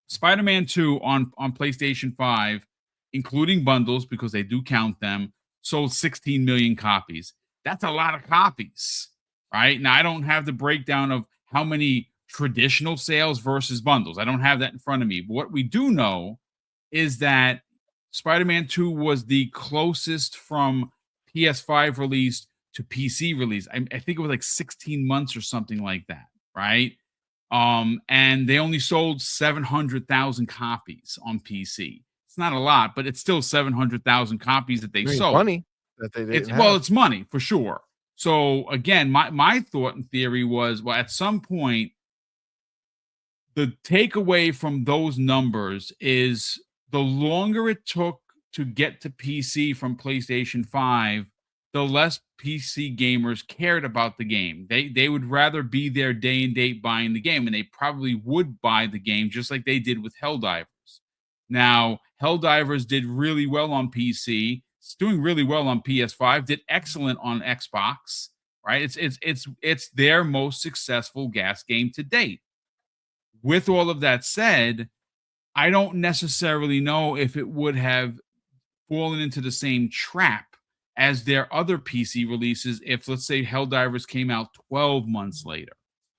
Spider-Man 2 on PlayStation 5, including bundles, because they do count them, sold 16 million copies. That's a lot of copies, right? Now, I don't have the breakdown of how many traditional sales versus bundles. I don't have that in front of me. But what we do know is that Spider-Man 2 was the closest from PS5 release to PC release. I think it was like 16 months or something like that, right? And they only sold 700,000 copies on PC. It's not a lot, but it's still 700,000 copies that they sold. Money that they didn't have. Well, it's money for sure. So again, my thought and theory was, well, at some point, the takeaway from those numbers is the longer it took to get to PC from PlayStation 5, the less PC gamers cared about the game. They would rather be there day and date buying the game, and they probably would buy the game just like they did with Helldivers. Now, Helldivers did really well on PC. It's doing really well on PS5. Did excellent on Xbox. Right? It's their most successful gas game to date. With all of that said, I don't necessarily know if it would have fallen into the same trap as their other PC releases if, let's say, Helldivers came out 12 months later,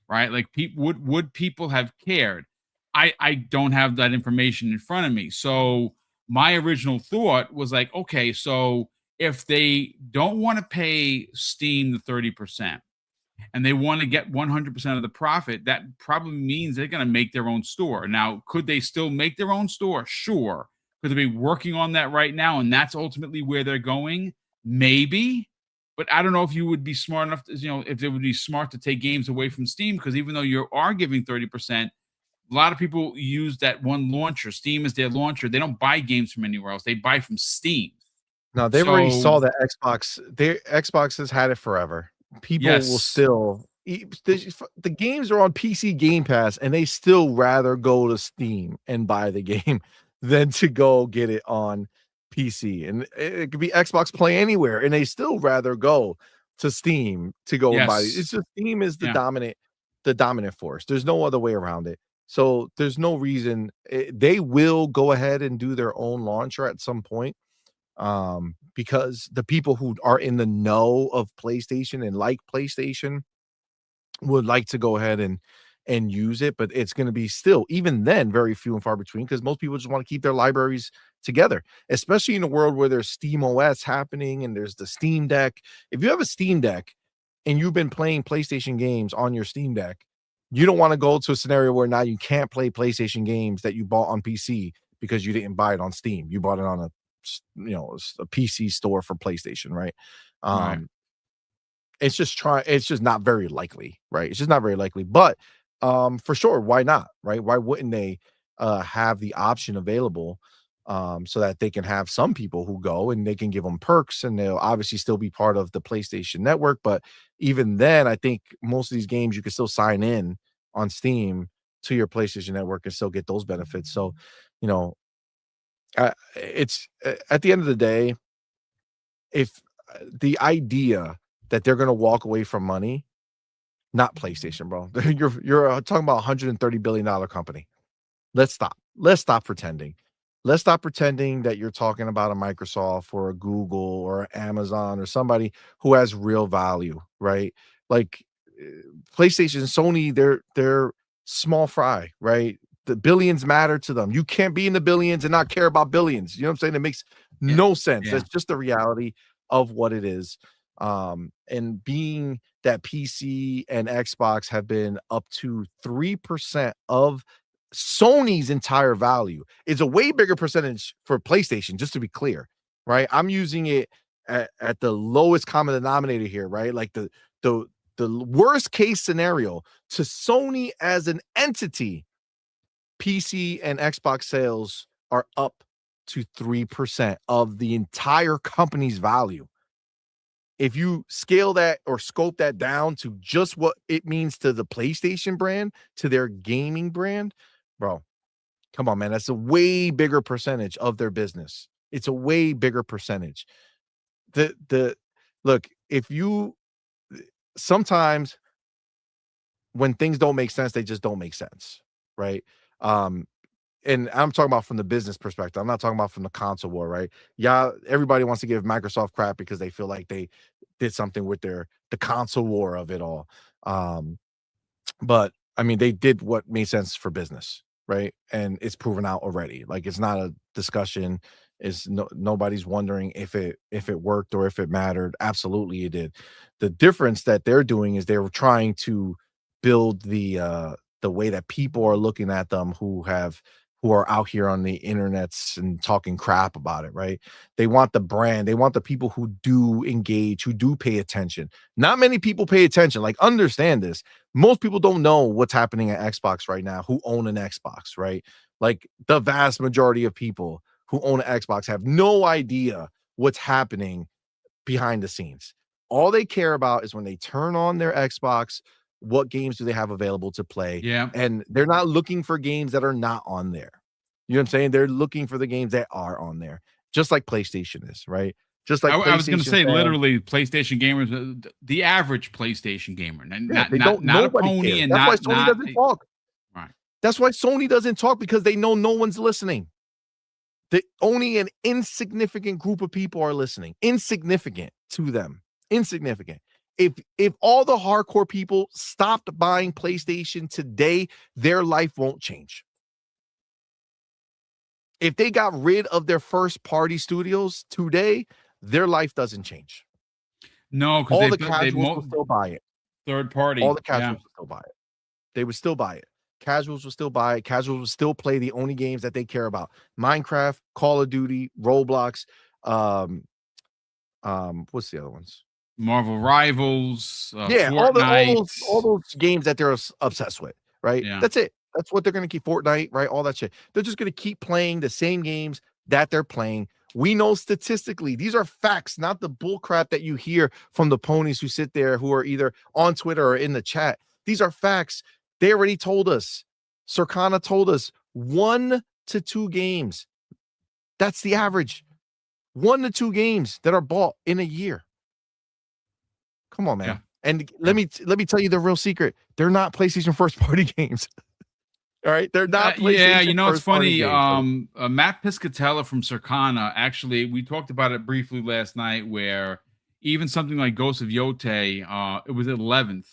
right? Like, would people have cared? I don't have that information in front of me. So my original thought was like, okay, so if they don't want to pay Steam the 30%, and they want to get 100% of the profit, that probably means they're going to make their own store. Now, could they still make their own store? Sure. Could they be working on that right now, and that's ultimately where they're going? Maybe. But I don't know if you would be smart enough to, if it would be smart to take games away from Steam, because even though you are giving 30%, a lot of people use that one launcher. Steam is their launcher. They don't buy games from anywhere else. They buy from Steam. No, they've already saw that Xbox has had it forever. People will still the games are on PC Game Pass, and they still rather go to Steam and buy the game than to go get it on PC. And it could be Xbox Play Anywhere, and they still rather go to Steam to go and buy it. It's just Steam is the dominant force. There's no other way around it. So there's no reason they will go ahead and do their own launcher at some point. Because the people who are in the know of PlayStation and like PlayStation would like to go ahead and use it, but it's going to be still, even then, very few and far between, because most people just want to keep their libraries together, especially in a world where there's Steam OS happening and there's the Steam Deck. If you have a Steam Deck and you've been playing PlayStation games on your Steam Deck, you don't want to go to a scenario where now you can't play PlayStation games that you bought on PC because you didn't buy it on Steam. You bought it on a PC store for PlayStation, right? Right. It's just not very likely, right? It's just not very likely, but for sure, why not, right? Why wouldn't they have the option available so that they can have some people who go and they can give them perks, and they'll obviously still be part of the PlayStation network. But even then, I think most of these games you can still sign in on Steam to your PlayStation network and still get those benefits. So, it's at the end of the day, if the idea that they're going to walk away from money, not PlayStation, bro. You're talking about $130 billion company. Let's stop pretending. Let's stop pretending that you're talking about a Microsoft or a Google or Amazon or somebody who has real value, right? Like PlayStation, Sony, they're small fry, right? The billions matter to them. You can't be in the billions and not care about billions. You know what I'm saying? It makes no sense. That's just the reality of what it is. And being that PC and Xbox have been up to 3% of Sony's entire value, is a way bigger percentage for PlayStation, just to be clear, right? I'm using it at the lowest common denominator here, right? Like the worst case scenario to Sony as an entity, PC and Xbox sales are up to 3% of the entire company's value. if you scale that or scope that down to just what it means to the PlayStation brand, to their gaming brand, bro, come on, man. That's a way bigger percentage of their business. It's a way bigger percentage. Look, if you sometimes when things don't make sense, they just don't make sense, right? And I'm talking about from the business perspective. I'm not talking about from the console war, right? Yeah, everybody wants to give Microsoft crap because they feel like they did something with the console war of it all. But I mean, they did what made sense for business, right? And it's proven out already. Like it's not a discussion. Nobody's wondering if it worked or if it mattered. Absolutely, it did. The difference that they're doing is they're trying to build the way that people are looking at them who are out here on the internets and talking crap about it, right? They want the brand. They want the people who do engage, who do pay attention. Not many people pay attention. Like, understand this. Most people don't know what's happening at Xbox right now, who own an Xbox, right? Like the vast majority of people who own an Xbox have no idea what's happening behind the scenes. All they care about is when they turn on their Xbox, what games do they have available to play? Yeah. And they're not looking for games that are not on there. You know what I'm saying? They're looking for the games that are on there, just like PlayStation is, right? Just like I was going to say, fans, literally, PlayStation gamers, the average PlayStation gamer, not a pony, cares. and that's why Sony doesn't talk. Right. That's why Sony doesn't talk, because they know no one's listening. Only an insignificant group of people are listening. Insignificant to them. Insignificant. If all the hardcore people stopped buying PlayStation today, their life won't change. If they got rid of their first party studios today, their life doesn't change. No, because all the casuals will still buy it. Third party. All the casuals will still buy it. They would still buy it. Casuals will still buy it. Casuals will still play the only games that they care about: Minecraft, Call of Duty, Roblox. What's the other ones? Marvel Rivals. Yeah, Fortnite. all those games that they're obsessed with, right? Yeah. That's it. That's what they're going to keep. Fortnite, right? All that shit. They're just going to keep playing the same games that they're playing. We know statistically, these are facts, not the bull crap that you hear from the ponies who sit there, who are either on Twitter or in the chat. These are facts. They already told us. Circana told us 1 to 2 games. That's the average. 1 to 2 games that are bought in a year. Come on, man. Yeah. And let me tell you the real secret. They're not PlayStation first party games. All right, they're not PlayStation. Yeah, you know, it's funny. Matt Piscatella from Circana, actually, we talked about it briefly last night, where even something like Ghost of Yotei, it was 11th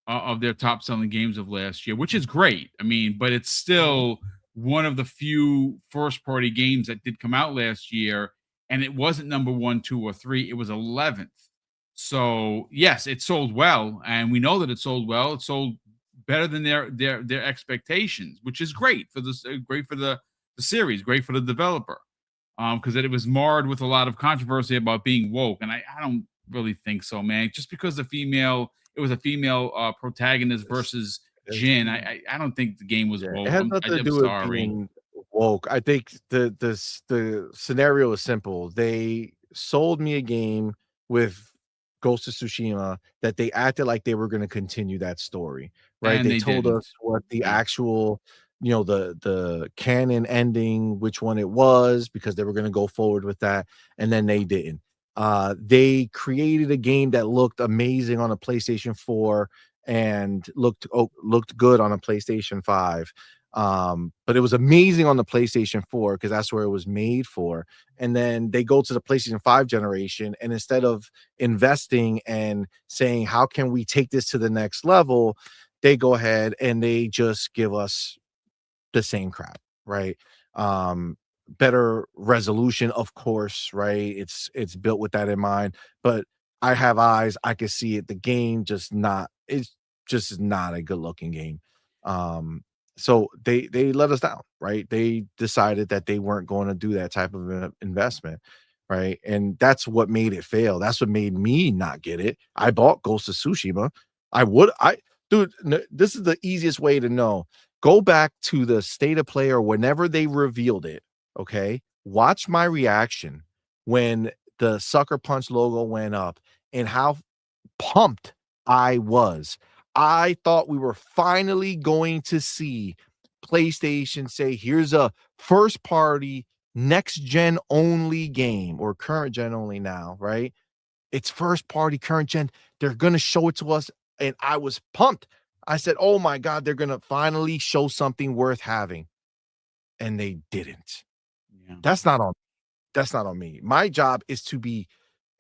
of their top selling games of last year, which is great. I mean, but it's still one of the few first party games that did come out last year, and it wasn't number 1, 2, or 3. It was 11th. So yes, it sold well, and we know that it sold well. It sold better than their expectations, which is great for this, great for the series, great for the developer, because it was marred with a lot of controversy about being woke, and I don't really think so, man. Just because it was a female protagonist versus Jin, I don't think the game was woke. It has nothing to do with being woke. I think the scenario is simple. They sold me a game with Ghost of Tsushima that they acted like they were going to continue that story, right? And they told us what the actual, the canon ending, which one it was, because they were going to go forward with that, and then they didn't. They created a game that looked amazing on a PlayStation 4 and looked good on a PlayStation 5. But it was amazing on the PlayStation 4 because that's where it was made for. And then they go to the PlayStation 5 generation, and instead of investing and saying, how can we take this to the next level, they go ahead and they just give us the same crap, right? Better resolution, of course, right? It's built with that in mind, but I have eyes, I can see it. The game it's just not a good looking game. So they let us down, right? They decided that they weren't going to do that type of investment, right? And that's what made it fail. That's what made me not get it. I bought Ghost of Tsushima. Dude, this is the easiest way to know. Go back to the state of play or whenever they revealed it, okay? Watch my reaction when the Sucker Punch logo went up and how pumped I was. I thought we were finally going to see PlayStation say, here's a first party, next gen only game, or current gen only now, right? It's first party, current gen. They're going to show it to us. And I was pumped. I said, oh my God, they're going to finally show something worth having. And they didn't. Yeah. That's not on me. My job is to be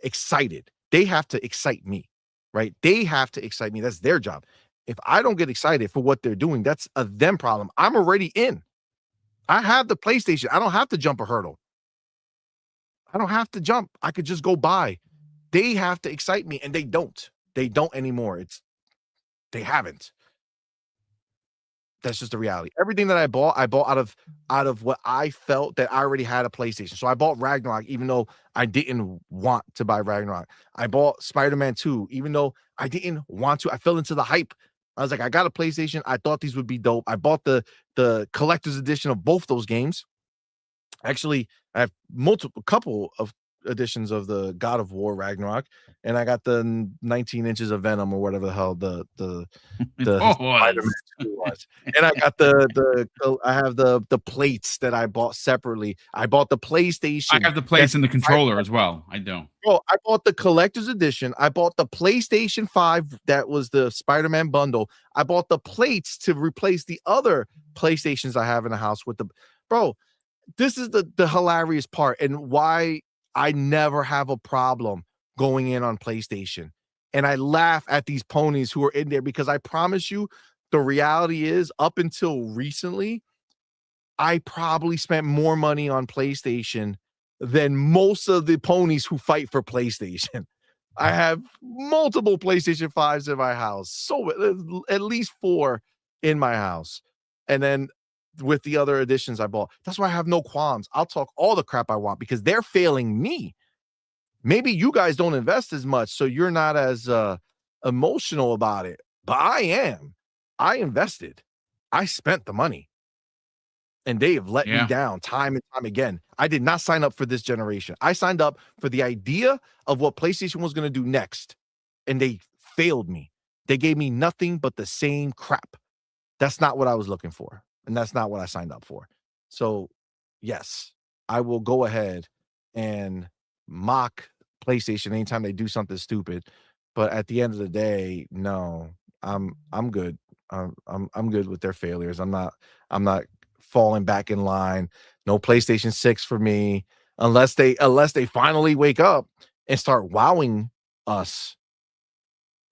excited. They have to excite me, right? They have to excite me. That's their job. If I don't get excited for what they're doing, that's a them problem. I'm already in. I have the PlayStation. I don't have to jump a hurdle. I don't have to jump. I could just go buy. They have to excite me, and they don't. They don't anymore. They haven't. That's just the reality. Everything that I bought out of what I felt that I already had a PlayStation. So I bought Ragnarok, even though I didn't want to buy Ragnarok. I bought Spider-Man 2, even though I didn't want to. I fell into the hype. I was like, I got a PlayStation. I thought these would be dope. I bought the collector's edition of both those games. Actually, I have couple of editions of the God of War Ragnarok, and I got the 19 inches of Venom or whatever the hell the Spider-Man 2 was. And I got I have the plates that I bought separately. I bought the PlayStation. I have the plates and the controller as well. I do. Bro, I bought the collector's edition. I bought the PlayStation 5 that was the Spider-Man bundle. I bought the plates to replace the other PlayStations I have in the house with the bro. This is the hilarious part and why I never have a problem going in on PlayStation. And I laugh at these ponies who are in there because I promise you, the reality is up until recently, I probably spent more money on PlayStation than most of the ponies who fight for PlayStation. I have multiple PlayStation 5s in my house. So at least 4 in my house. And then with the other editions I bought. That's why I have no qualms. I'll talk all the crap I want because they're failing me. Maybe you guys don't invest as much, so you're not as emotional about it. But I am. I invested. I spent the money. And they have let me down time and time again. I did not sign up for this generation. I signed up for the idea of what PlayStation was going to do next. And they failed me. They gave me nothing but the same crap. That's not what I was looking for. And that's not what I signed up for. So, yes, I will go ahead and mock PlayStation anytime they do something stupid. But at the end of the day, no, I'm good. I'm good with their failures. I'm not falling back in line. No PlayStation 6 for me unless they finally wake up and start wowing us.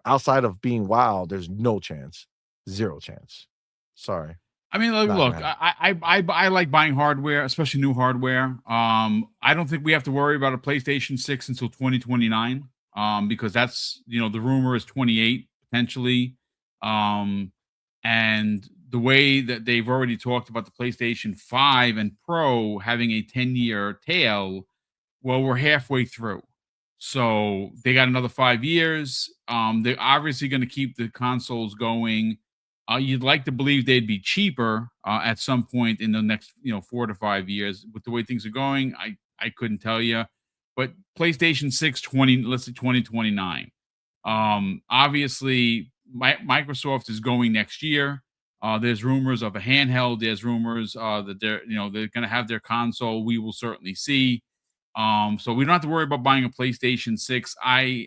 Outside of being wowed, there's no chance. Zero chance. Sorry. I mean, look, I like buying hardware, especially new hardware. I don't think we have to worry about a PlayStation 6 until 2029, because that's, the rumor is 28 potentially. And the way that they've already talked about the PlayStation 5 and Pro having a 10-year tail, well, we're halfway through. So they got another 5 years. They're obviously going to keep the consoles going. You'd like to believe they'd be cheaper at some point in the next, 4 to 5 years. With the way things are going, I couldn't tell you. But PlayStation 6, let's say 2029. Obviously, Microsoft is going next year. There's rumors of a handheld. There's rumors that they're going to have their console. We will certainly see. So we don't have to worry about buying a PlayStation 6. I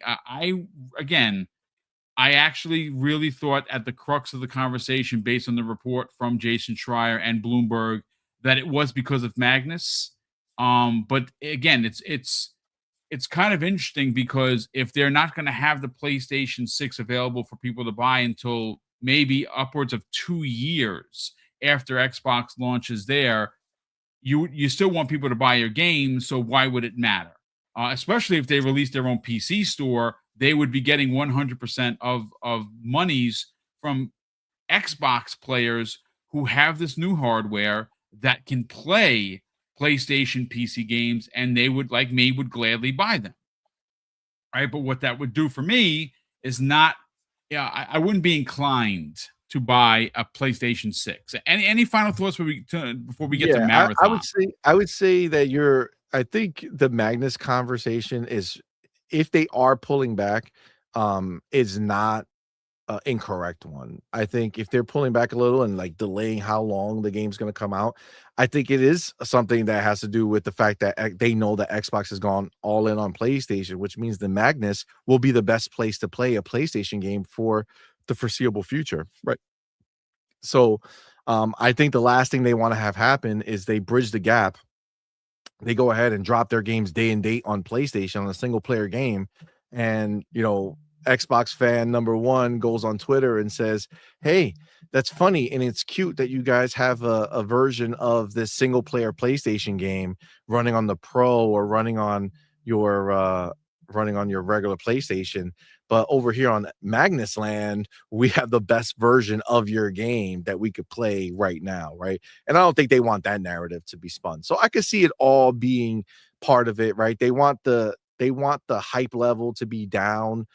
actually really thought at the crux of the conversation, based on the report from Jason Schreier and Bloomberg, that it was because of Magnus. But again, it's kind of interesting because if they're not going to have the PlayStation 6 available for people to buy until maybe upwards of 2 years after Xbox launches there, you still want people to buy your games. So why would it matter? Especially if they release their own PC store, they would be getting 100% of monies from Xbox players who have this new hardware that can play PlayStation PC games, and they would, like me, would gladly buy them. Right? But what that would do for me is not, I wouldn't be inclined to buy a PlayStation 6. Any final thoughts before we get to Marathon? I would say that I think the Magnus conversation is if they are pulling back, is not incorrect one. I think if they're pulling back a little and like delaying how long the game's going to come out, I think it is something that has to do with the fact that they know that Xbox has gone all in on PlayStation, which means the Magnus will be the best place to play a PlayStation game for the foreseeable future, right? So, I think the last thing they want to have happen is they bridge the gap. They go ahead and drop their games day and date on PlayStation on a single player game. And, Xbox fan number one goes on Twitter and says, "Hey, that's funny. And it's cute that you guys have a version of this single player PlayStation game running on the Pro or running on your regular PlayStation. But over here on Magnus Land, we have the best version of your game that we could play right now." Right. And I don't think they want that narrative to be spun. So I could see it all being part of it, right? They want the hype level to be down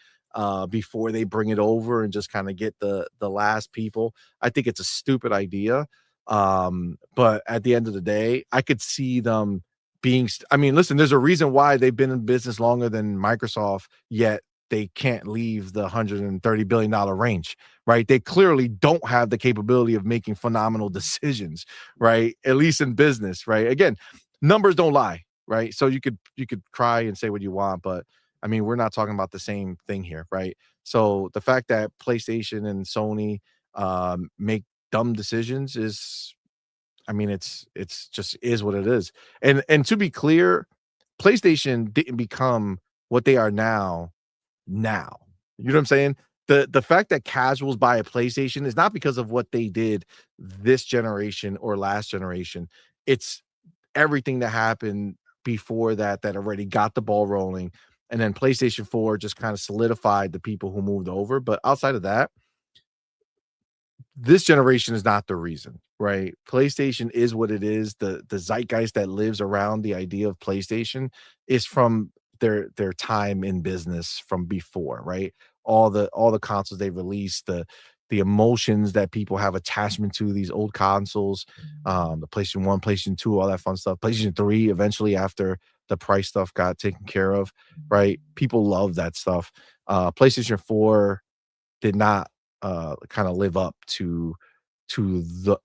before they bring it over and just kind of get the last people. I think it's a stupid idea. But at the end of the day, I could see them being I mean, listen, there's a reason why they've been in business longer than Microsoft, yet they can't leave the $130 billion range, right? They clearly don't have the capability of making phenomenal decisions, right? At least in business, right? Again, numbers don't lie, right? So you could cry and say what you want, but I mean, we're not talking about the same thing here, right? So the fact that PlayStation and Sony make dumb decisions is, I mean, it's just is what it is. And to be clear, PlayStation didn't become what they are now. Now, you know what I'm saying? The fact that casuals buy a PlayStation is not because of what they did this generation or last generation. It's everything that happened before that already got the ball rolling. And then PlayStation 4 just kind of solidified the people who moved over. But outside of that, this generation is not the reason, right? PlayStation is what it is. The zeitgeist that lives around the idea of PlayStation is from their time in business from before, right? All the consoles they released, the emotions that people have attachment to these old consoles, the PlayStation 1, PlayStation 2, all that fun stuff. PlayStation 3 eventually after the price stuff got taken care of, right? People love that stuff. PlayStation 4 did not kind of live up to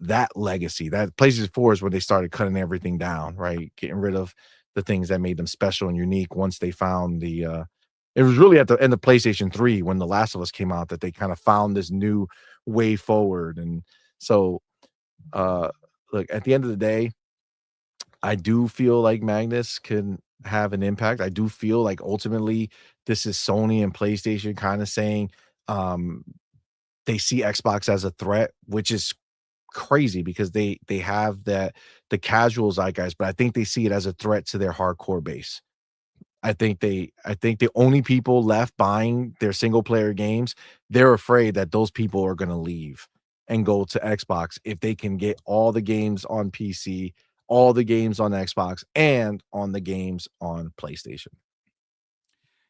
that legacy. That PlayStation 4 is where they started cutting everything down, right? Getting rid of the things that made them special and unique once they found it was really at the end of PlayStation 3 when The Last of Us came out that they kind of found this new way forward. And so uh look, at the end of the day, I do feel like Magnus can have an impact. I do feel like ultimately this is Sony and PlayStation kind of saying, um, they see Xbox as a threat, which is crazy because they have the casual zeitgeist, but I think they see it as a threat to their hardcore base. I think the only people left buying their single player games, they're afraid that those people are going to leave and go to Xbox if they can get all the games on PC, all the games on Xbox, and on the games on PlayStation.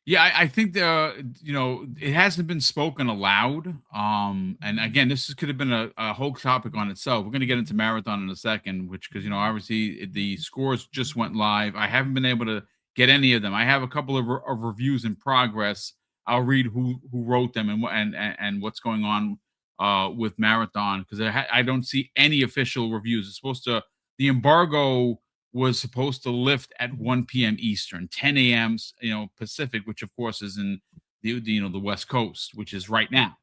Yeah, I think it hasn't been spoken aloud. And again, could have been a whole topic on itself. We're going to get into Marathon in a second, which because obviously the scores just went live. I haven't been able to get any of them. I have a couple of reviews in progress. I'll read who wrote them and what's going on with Marathon because I don't see any official reviews. It's supposed to the embargo was supposed to lift at 1 p.m. Eastern, 10 a.m. Pacific, which of course is in the West Coast, which is right now.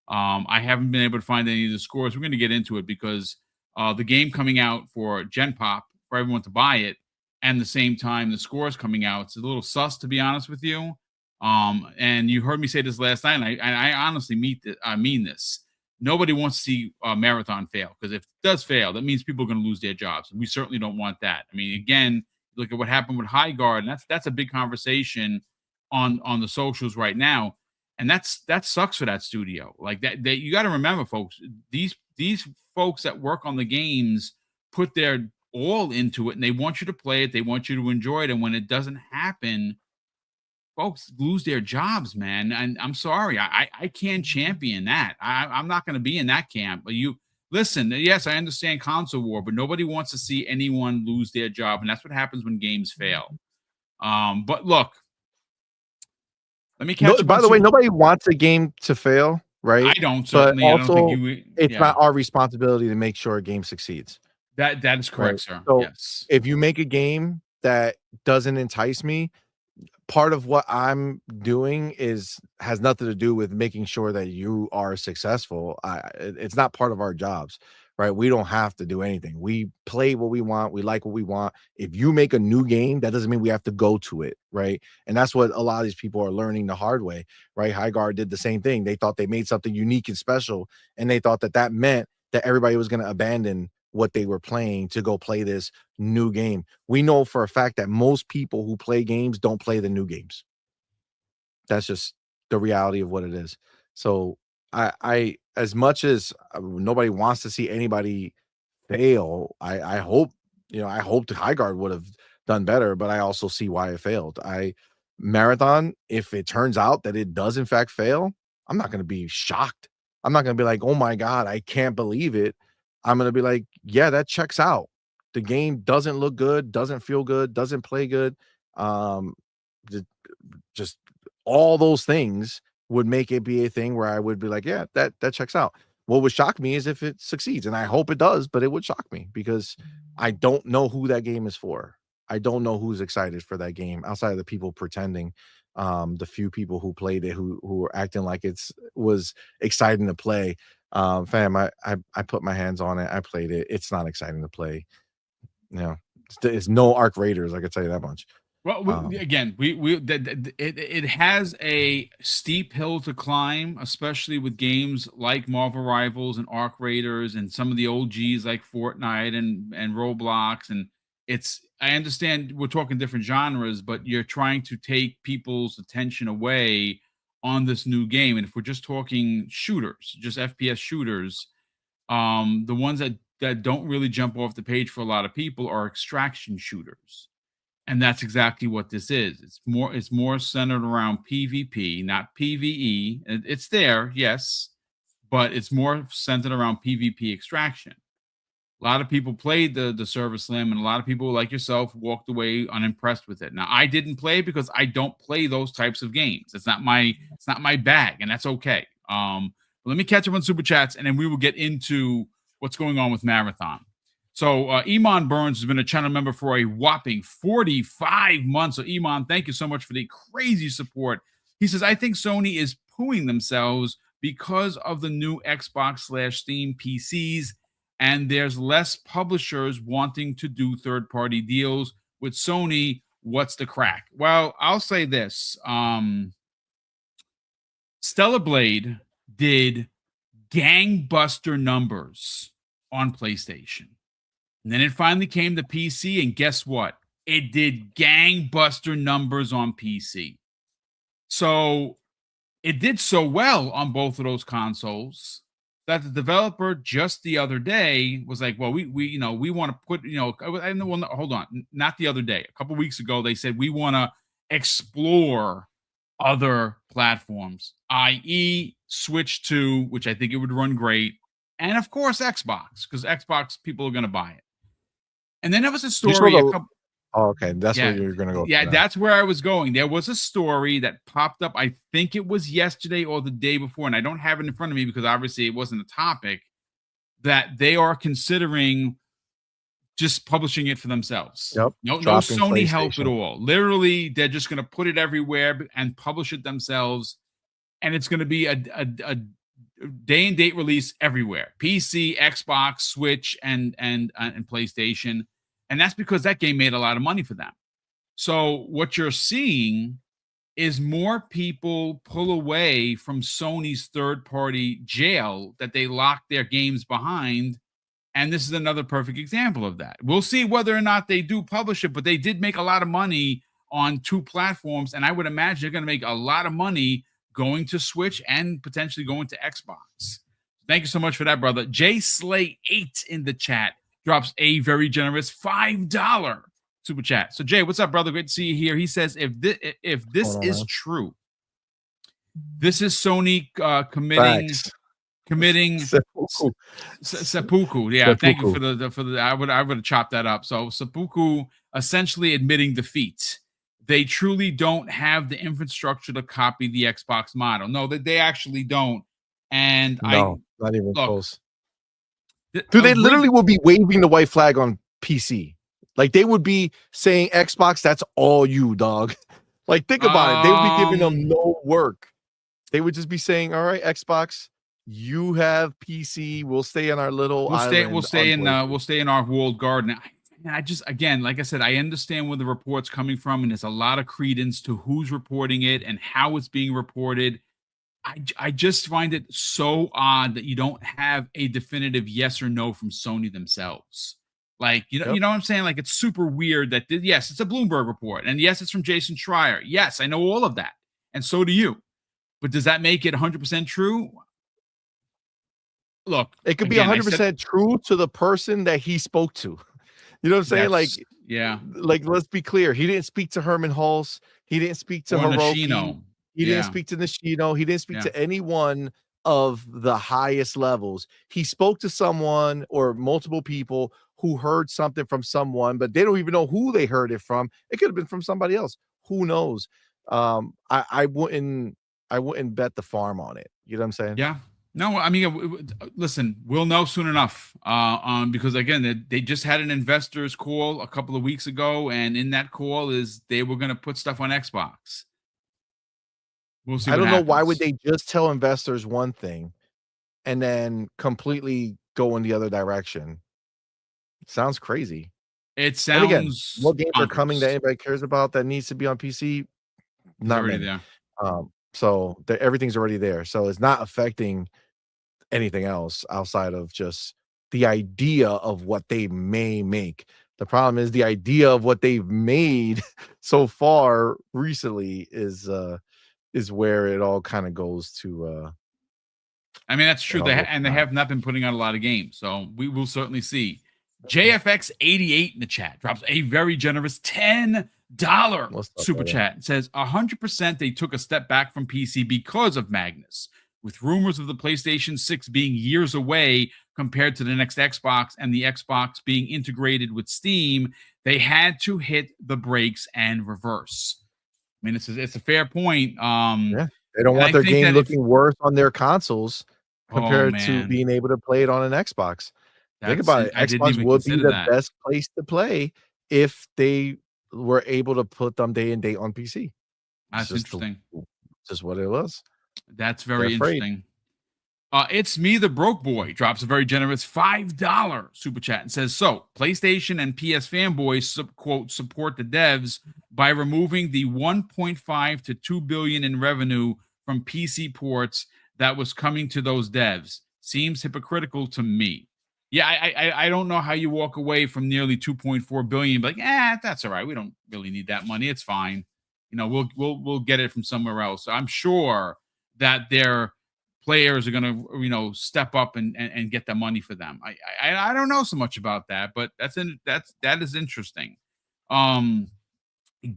I haven't been able to find any of the scores. We're going to get into it because the game coming out for Gen Pop for everyone to buy it, and the same time the scores coming out, it's a little sus to be honest with you. And you heard me say this last night, and I honestly mean this. Nobody wants to see a Marathon fail because if it does fail, that means people are going to lose their jobs. And we certainly don't want that. I mean, again, look at what happened with High Guard, and that's a big conversation on the socials right now. And that sucks for that studio. Like that you got to remember, folks, these folks that work on the games put their all into it and they want you to play it, they want you to enjoy it. And when it doesn't happen, folks lose their jobs, man. And I'm sorry, I can't champion that. I'm not going to be in that camp. But you listen, yes, I understand console war, but nobody wants to see anyone lose their job, and that's what happens when games fail. But look, Let me catch up. By the way, nobody wants a game to fail, right? I don't, But certainly. I don't think also, you. it's Yeah, not our responsibility to make sure a game succeeds. that is correct, Right. sir. So Yes. if you make a game that doesn't entice me, part of what I'm doing has nothing to do with making sure that you are successful. It's not part of our jobs, right? We don't have to do anything. We play what we want. We like what we want. If you make a new game, that doesn't mean we have to go to it, right? And that's what a lot of these people are learning the hard way, right? Highguard did the same thing. They thought they made something unique and special, and they thought that meant that everybody was going to abandon what they were playing to go play this new game. We know for a fact that most people who play games don't play the new games. That's just the reality of what it is. So I as much as nobody wants to see anybody fail, I hope, I hope the Highguard would have done better, but I also see why it failed. Marathon, if it turns out that it does in fact fail, I'm not going to be shocked. I'm not going to be like, oh my God, I can't believe it. I'm going to be like, yeah, that checks out. The game doesn't look good, doesn't feel good, doesn't play good. Um, just all those things would make it be a thing where I would be like, yeah, that checks out. What would shock me is if it succeeds, and I hope it does, but it would shock me because I don't know who that game is for. I don't know who's excited for that game outside of the people pretending. The few people who played it who were acting like was exciting to play. Fam, I put my hands on it. I played it. It's not exciting to play. It's no Arc Raiders. I can tell you that much. Well, again, it has a steep hill to climb, especially with games like Marvel Rivals and Arc Raiders and some of the OGs like Fortnite and Roblox. And I understand we're talking different genres, but you're trying to take people's attention away on this new game. And if we're just talking shooters, just FPS shooters, the ones that don't really jump off the page for a lot of people are extraction shooters. And that's exactly what this is. It's more centered around PvP, not PvE. It's there, yes, but it's more centered around PvP extraction. A lot of people played the Server Slim, and a lot of people like yourself walked away unimpressed with it. Now, I didn't play because I don't play those types of games. It's not my bag, and that's okay. But let me catch up on Super Chats, and then we will get into what's going on with Marathon. So Iman Burns has been a channel member for a whopping 45 months. So Iman, thank you so much for the crazy support. He says, I think Sony is pooing themselves because of the new Xbox/Steam PCs, and there's less publishers wanting to do third-party deals with Sony. What's the crack? Well, I'll say this. Stellar Blade did gangbuster numbers on PlayStation. And then it finally came to PC, and guess what? It did gangbuster numbers on PC. So it did so well on both of those consoles that the developer just the other day was like, well, we want to put, hold on, not the other day. A couple weeks ago, they said we want to explore other platforms, i.e. Switch 2, which I think it would run great, and of course Xbox, because Xbox people are going to buy it. And then there was a story. Okay, that's where you're going to go. Yeah, that's where I was going. There was a story that popped up. I think it was yesterday or the day before, and I don't have it in front of me because obviously it wasn't a topic, that they are considering just publishing it for themselves. Yep. No Sony help at all. Literally, they're just going to put it everywhere and publish it themselves, and it's going to be a day and date release everywhere: PC, Xbox, Switch, and PlayStation. And that's because that game made a lot of money for them. So what you're seeing is more people pull away from Sony's third-party jail that they lock their games behind. And this is another perfect example of that. We'll see whether or not they do publish it, but they did make a lot of money on two platforms. And I would imagine they're going to make a lot of money going to Switch and potentially going to Xbox. Thank you so much for that, brother. Jay Slay 8 in the chat drops a very generous $5 super chat. So Jay, what's up, brother? Great to see you here. He says, if this is true, this is Sony committing seppuku. Yeah, seppuku. Thank you for the. I would have chopped that up. So seppuku, essentially admitting defeat. they truly don't have the infrastructure to copy the Xbox model. No, that they actually don't. And I No, not even look, close. Dude, they literally will be waving the white flag on PC. Like they would be saying, Xbox, that's all you, dog. Like, think about it. They would be giving them no work. They would just be saying, all right, Xbox, you have PC. We'll stay in our little island. We'll stay in our walled garden. I just, again, like I said, I understand where the report's coming from, and there's a lot of credence to who's reporting it and how it's being reported. I just find it so odd that you don't have a definitive yes or no from Sony themselves. Like, you know what I'm saying? Like, it's super weird that, yes, it's a Bloomberg report, and yes, it's from Jason Schreier. Yes, I know all of that, and so do you. But does that make it 100% true? Look, it could be 100% true to the person that he spoke to. You know what I'm saying? Like, yeah. Like, let's be clear. He didn't speak to Herman Hulse. He didn't speak to Hiroki. He didn't speak to Nishino. He didn't speak to anyone of the highest levels. He spoke to someone or multiple people who heard something from someone, but they don't even know who they heard it from. It could have been from somebody else. Who knows? I wouldn't bet the farm on it. You know what I'm saying? Yeah. No, I mean, listen, we'll know soon enough. Because again, they just had an investors call a couple of weeks ago, and in that call is they were going to put stuff on Xbox. We'll see. I don't know why would they just tell investors one thing and then completely go in the other direction. Sounds crazy. It sounds. And again, what games are coming that anybody cares about that needs to be on PC? Not already many. there. So everything's already there. So it's not affecting anything else outside of just the idea of what they may make. The problem is the idea of what they've made so far recently is where it all kind of goes to. I mean, that's true. They have not been putting out a lot of games, so we will certainly see. JFX88 in the chat drops a very generous $10 super chat. It says 100% they took a step back from PC because of Magnus. With rumors of the PlayStation 6 being years away compared to the next Xbox and the Xbox being integrated with Steam, they had to hit the brakes and reverse. I mean, it's a fair point. They don't want their game looking worse on their consoles compared to being able to play it on an Xbox. Think about it. Xbox would be the best place to play if they were able to put them day and date on PC. That's interesting. Just what it was. That's very interesting. It's me, the broke boy, drops a very generous $5 super chat and says, so PlayStation and PS fanboys quote support the devs by removing the 1.5 to 2 billion in revenue from PC ports that was coming to those devs. Seems hypocritical to me. Yeah, I don't know how you walk away from nearly 2.4 billion, but like, that's all right. We don't really need that money. It's fine. You know, we'll get it from somewhere else. So I'm sure that their players are gonna, step up and get the money for them. I don't know so much about that, but that is interesting.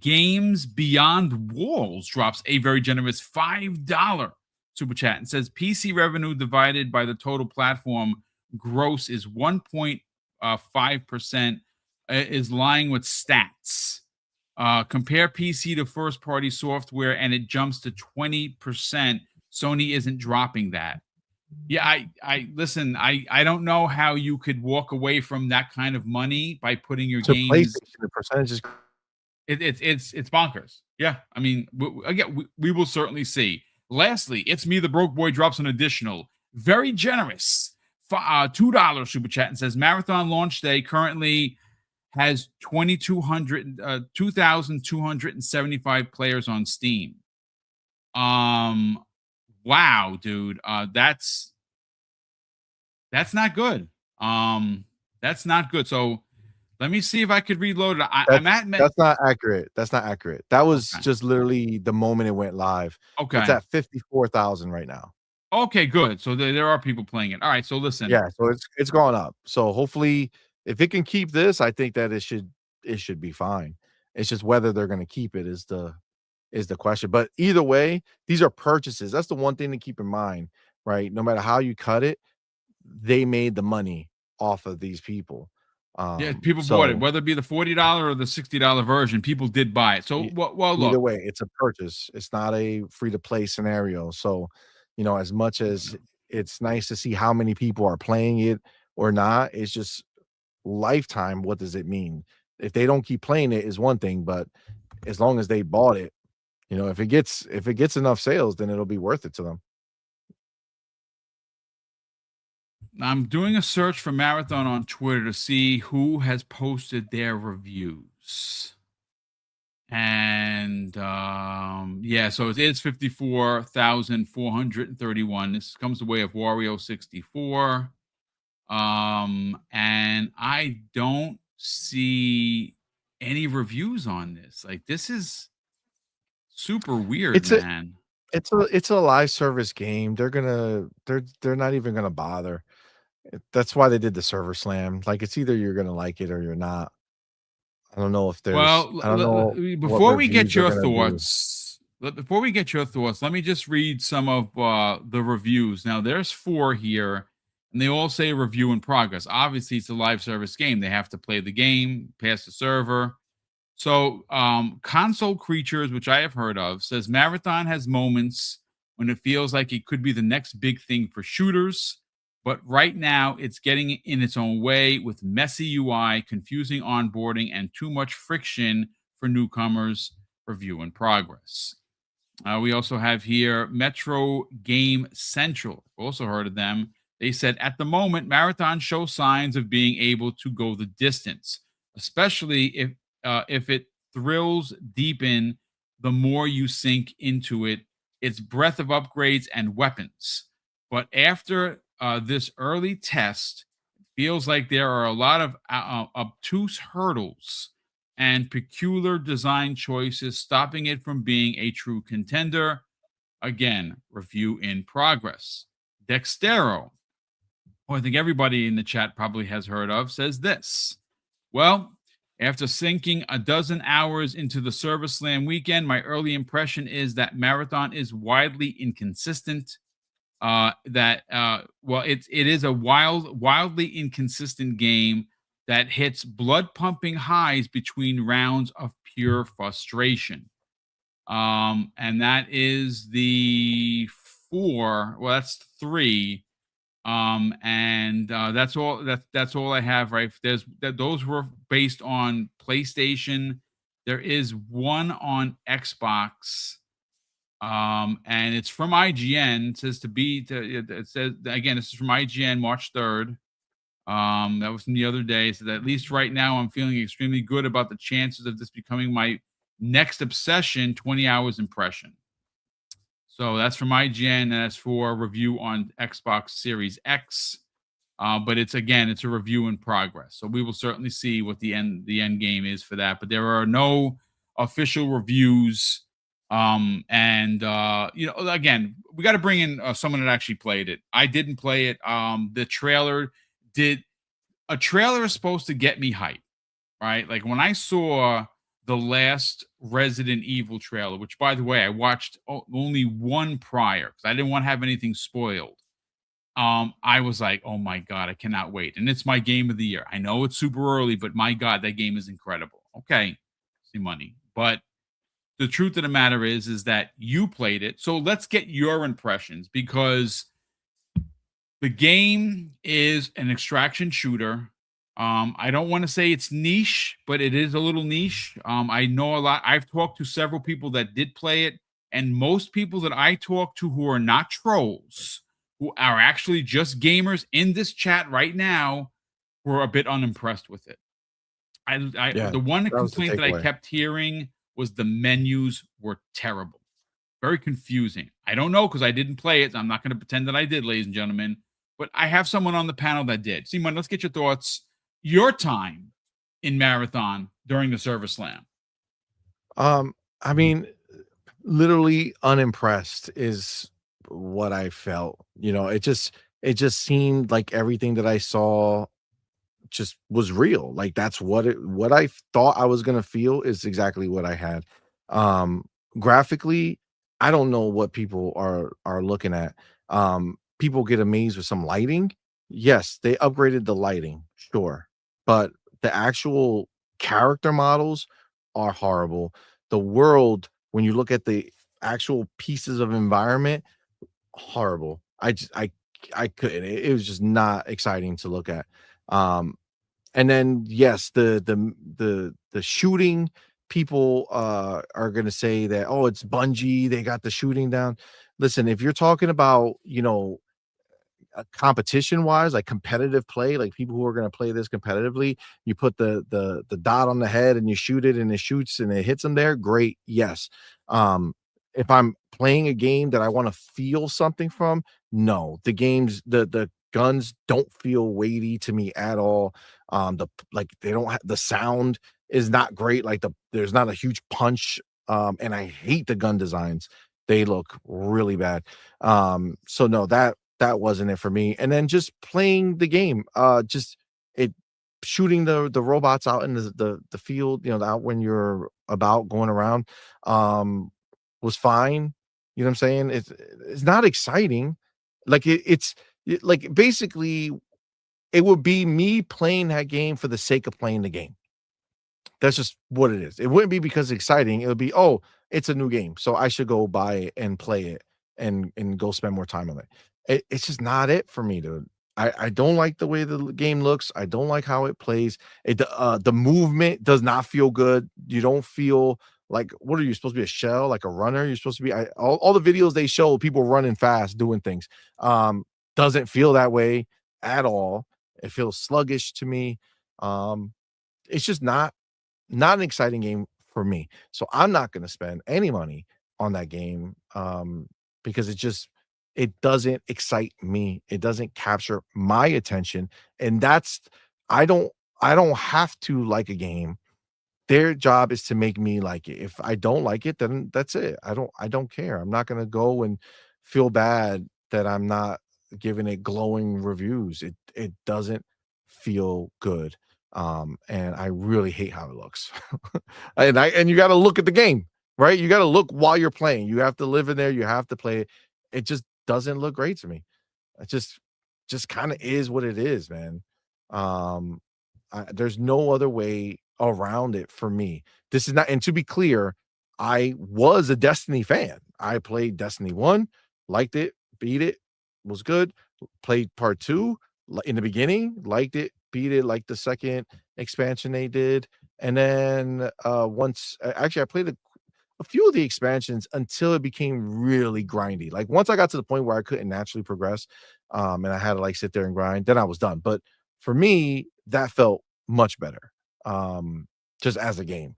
Games Beyond Walls drops a very generous $5 super chat and says PC revenue divided by the total platform gross is 1.5%, is lying with stats. Compare PC to first party software and it jumps to 20%. Sony isn't dropping that. Yeah, I listen, I don't know how you could walk away from that kind of money by putting your games. PlayStation, the percentages. It's bonkers. Yeah, I mean, we will certainly see. Lastly, it's me, the broke boy, drops an additional very generous $2 super chat and says Marathon launch day currently has 2,275 players on Steam. Wow, dude. That's not good. That's not good. So let me see if I could reload it. That's not accurate. That's not accurate. That was just literally the moment it went live. Okay. It's at 54,000 right now. Okay, good. So there are people playing it. All right. So listen. Yeah. So it's gone up. So hopefully, if it can keep this, I think that it should be fine. It's just whether they're going to keep it is the question. But either way, these are purchases. That's the one thing to keep in mind, right? No matter how you cut it, they made the money off of these people. Yeah, people bought it, So whether it be the $40 or the $60 version, people did buy it. So, e- well, either look, way, it's a purchase. It's not a free to play scenario. So, as much as it's nice to see how many people are playing it or not, it's just lifetime. What does it mean? If they don't keep playing it is one thing, but as long as they bought it, if it gets enough sales, then it'll be worth it to them. I'm doing a search for Marathon on Twitter to see who has posted their reviews. And yeah, so it is 54,431. This comes the way of Wario 64. And I don't see any reviews on this. Like, this is super weird, It's a man. it's a live service game. They're not even gonna bother. That's why they did the server slam. Like, it's either you're gonna like it or you're not. Well, I don't know what before we get reviews they're your gonna do. thoughts, before we get your thoughts, let me just read some of the reviews. Now, there's 4 here, and they all say review in progress. Obviously, it's a live service game. They have to play the game, pass the server. So, Console Creatures, which I have heard of, says Marathon has moments when it feels like it could be the next big thing for shooters, but right now it's getting in its own way with messy UI, confusing onboarding, and too much friction for newcomers. Review in progress. We also have here Metro Game Central. Also heard of them. They said at the moment, Marathon shows signs of being able to go the distance, especially if it thrills deepen the more you sink into it. Its breadth of upgrades and weapons. But after this early test, it feels like there are a lot of obtuse hurdles and peculiar design choices stopping it from being a true contender. Again, review in progress. Dextero, who I think everybody in the chat probably has heard of, says this. Well, after sinking a dozen hours into the Service Slam weekend, my early impression is that Marathon is widely inconsistent. It is a wildly inconsistent game that hits blood pumping highs between rounds of pure frustration. And that is the 4. Well, that's 3. And that's all. That's all I have. Right? Those were based on PlayStation. There is one on Xbox. And it's from IGN. It says again, this is from IGN, March 3rd. That was from the other day. So that at least right now, I'm feeling extremely good about the chances of this becoming my next obsession. 20 hours impression. So that's from IGN, and that's for review on Xbox Series X. But it's a review in progress. So we will certainly see what the end game is for that. But there are no official reviews. Again, we got to bring in someone that actually played it. I didn't play it. The trailer did. A trailer is supposed to get me hyped, right? Like when I saw the last Resident Evil trailer, which by the way, I watched only one prior because I didn't want to have anything spoiled. I was like, oh my God, I cannot wait. And it's my game of the year. I know it's super early, but my God, that game is incredible. Okay, see money. But the truth of the matter is that you played it. So let's get your impressions because the game is an extraction shooter. I don't want to say it's niche, but it is a little niche. I know a lot. I've talked to several people that did play it, and most people that I talk to who are not trolls, who are actually just gamers in this chat right now, were a bit unimpressed with it. Yeah, The one that was the complaint that I takeaway. kept hearing was the menus were terrible, very confusing. I don't know because I didn't play it. So I'm not going to pretend that I did, ladies and gentlemen. But I have someone on the panel that did. Simon, let's get your thoughts. Your time in Marathon during the Service Slam. I mean, literally unimpressed is what I felt. It just seemed like everything that I saw just was real. Like that's what I thought I was gonna feel is exactly what I had. Um, Graphically, I don't know what people are looking at. People get amazed with some lighting. Yes, they upgraded the lighting, sure, but the actual character models are horrible. The world, when you look at the actual pieces of environment, horrible. I couldn't. It was just not exciting to look at. Um, and then yes, the shooting, people are gonna say that, oh, it's Bungie, they got the shooting down. Listen, if you're talking about, competition wise, like competitive play, like people who are going to play this competitively, you put the dot on the head and you shoot it and it shoots and it hits them there, great, yes. If I'm playing a game that I want to feel something from, no, the guns don't feel weighty to me at all. They don't have, the sound is not great, like there's not a huge punch. And I hate the gun designs, they look really bad. So no, that wasn't it for me. And then just playing the game, just it shooting the robots out in the field, out when you're about going around, was fine. You know what I'm saying? It's not exciting. Like like basically it would be me playing that game for the sake of playing the game. That's just what it is. It wouldn't be because it's exciting. It would be, oh, it's a new game, so I should go buy it and play it and go spend more time on it. It's just not it for me, dude. I don't like the way the game looks. I don't like how it plays. The movement does not feel good. You don't feel like, what are you supposed to be, a shell, like a runner? You're supposed to be, all the videos they show people running fast, doing things. Doesn't feel that way at all. It feels sluggish to me. It's just not an exciting game for me. So I'm not going to spend any money on that game, because it doesn't excite me. It doesn't capture my attention. And I don't have to like a game. Their job is to make me like it. If I don't like it, then that's it. I don't care. I'm not going to go and feel bad that I'm not giving it glowing reviews. It doesn't feel good. And I really hate how it looks. And you got to look at the game, right? You got to look while you're playing. You have to live in there, you have to play it. It just doesn't look great to me. It just kind of is what it is, man. Um there's no other way around it for me. This is not, and to be clear, I was a Destiny fan. I played Destiny 1, liked it, beat it, was good. Played part 2 in the beginning, liked it, beat it, like the second expansion they did. And then actually I played a few of the expansions until it became really grindy. Like once I got to the point where I couldn't naturally progress, and I had to like sit there and grind, then I was done. But for me, that felt much better. Just as a game.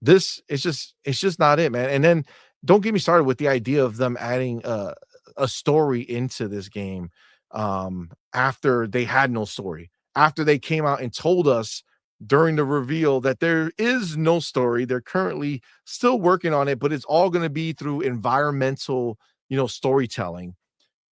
This it's just not it, man. And then don't get me started with the idea of them adding a story into this game, after they had no story. After they came out and told us during the reveal that there is no story. They're currently still working on it, but it's all going to be through environmental, storytelling.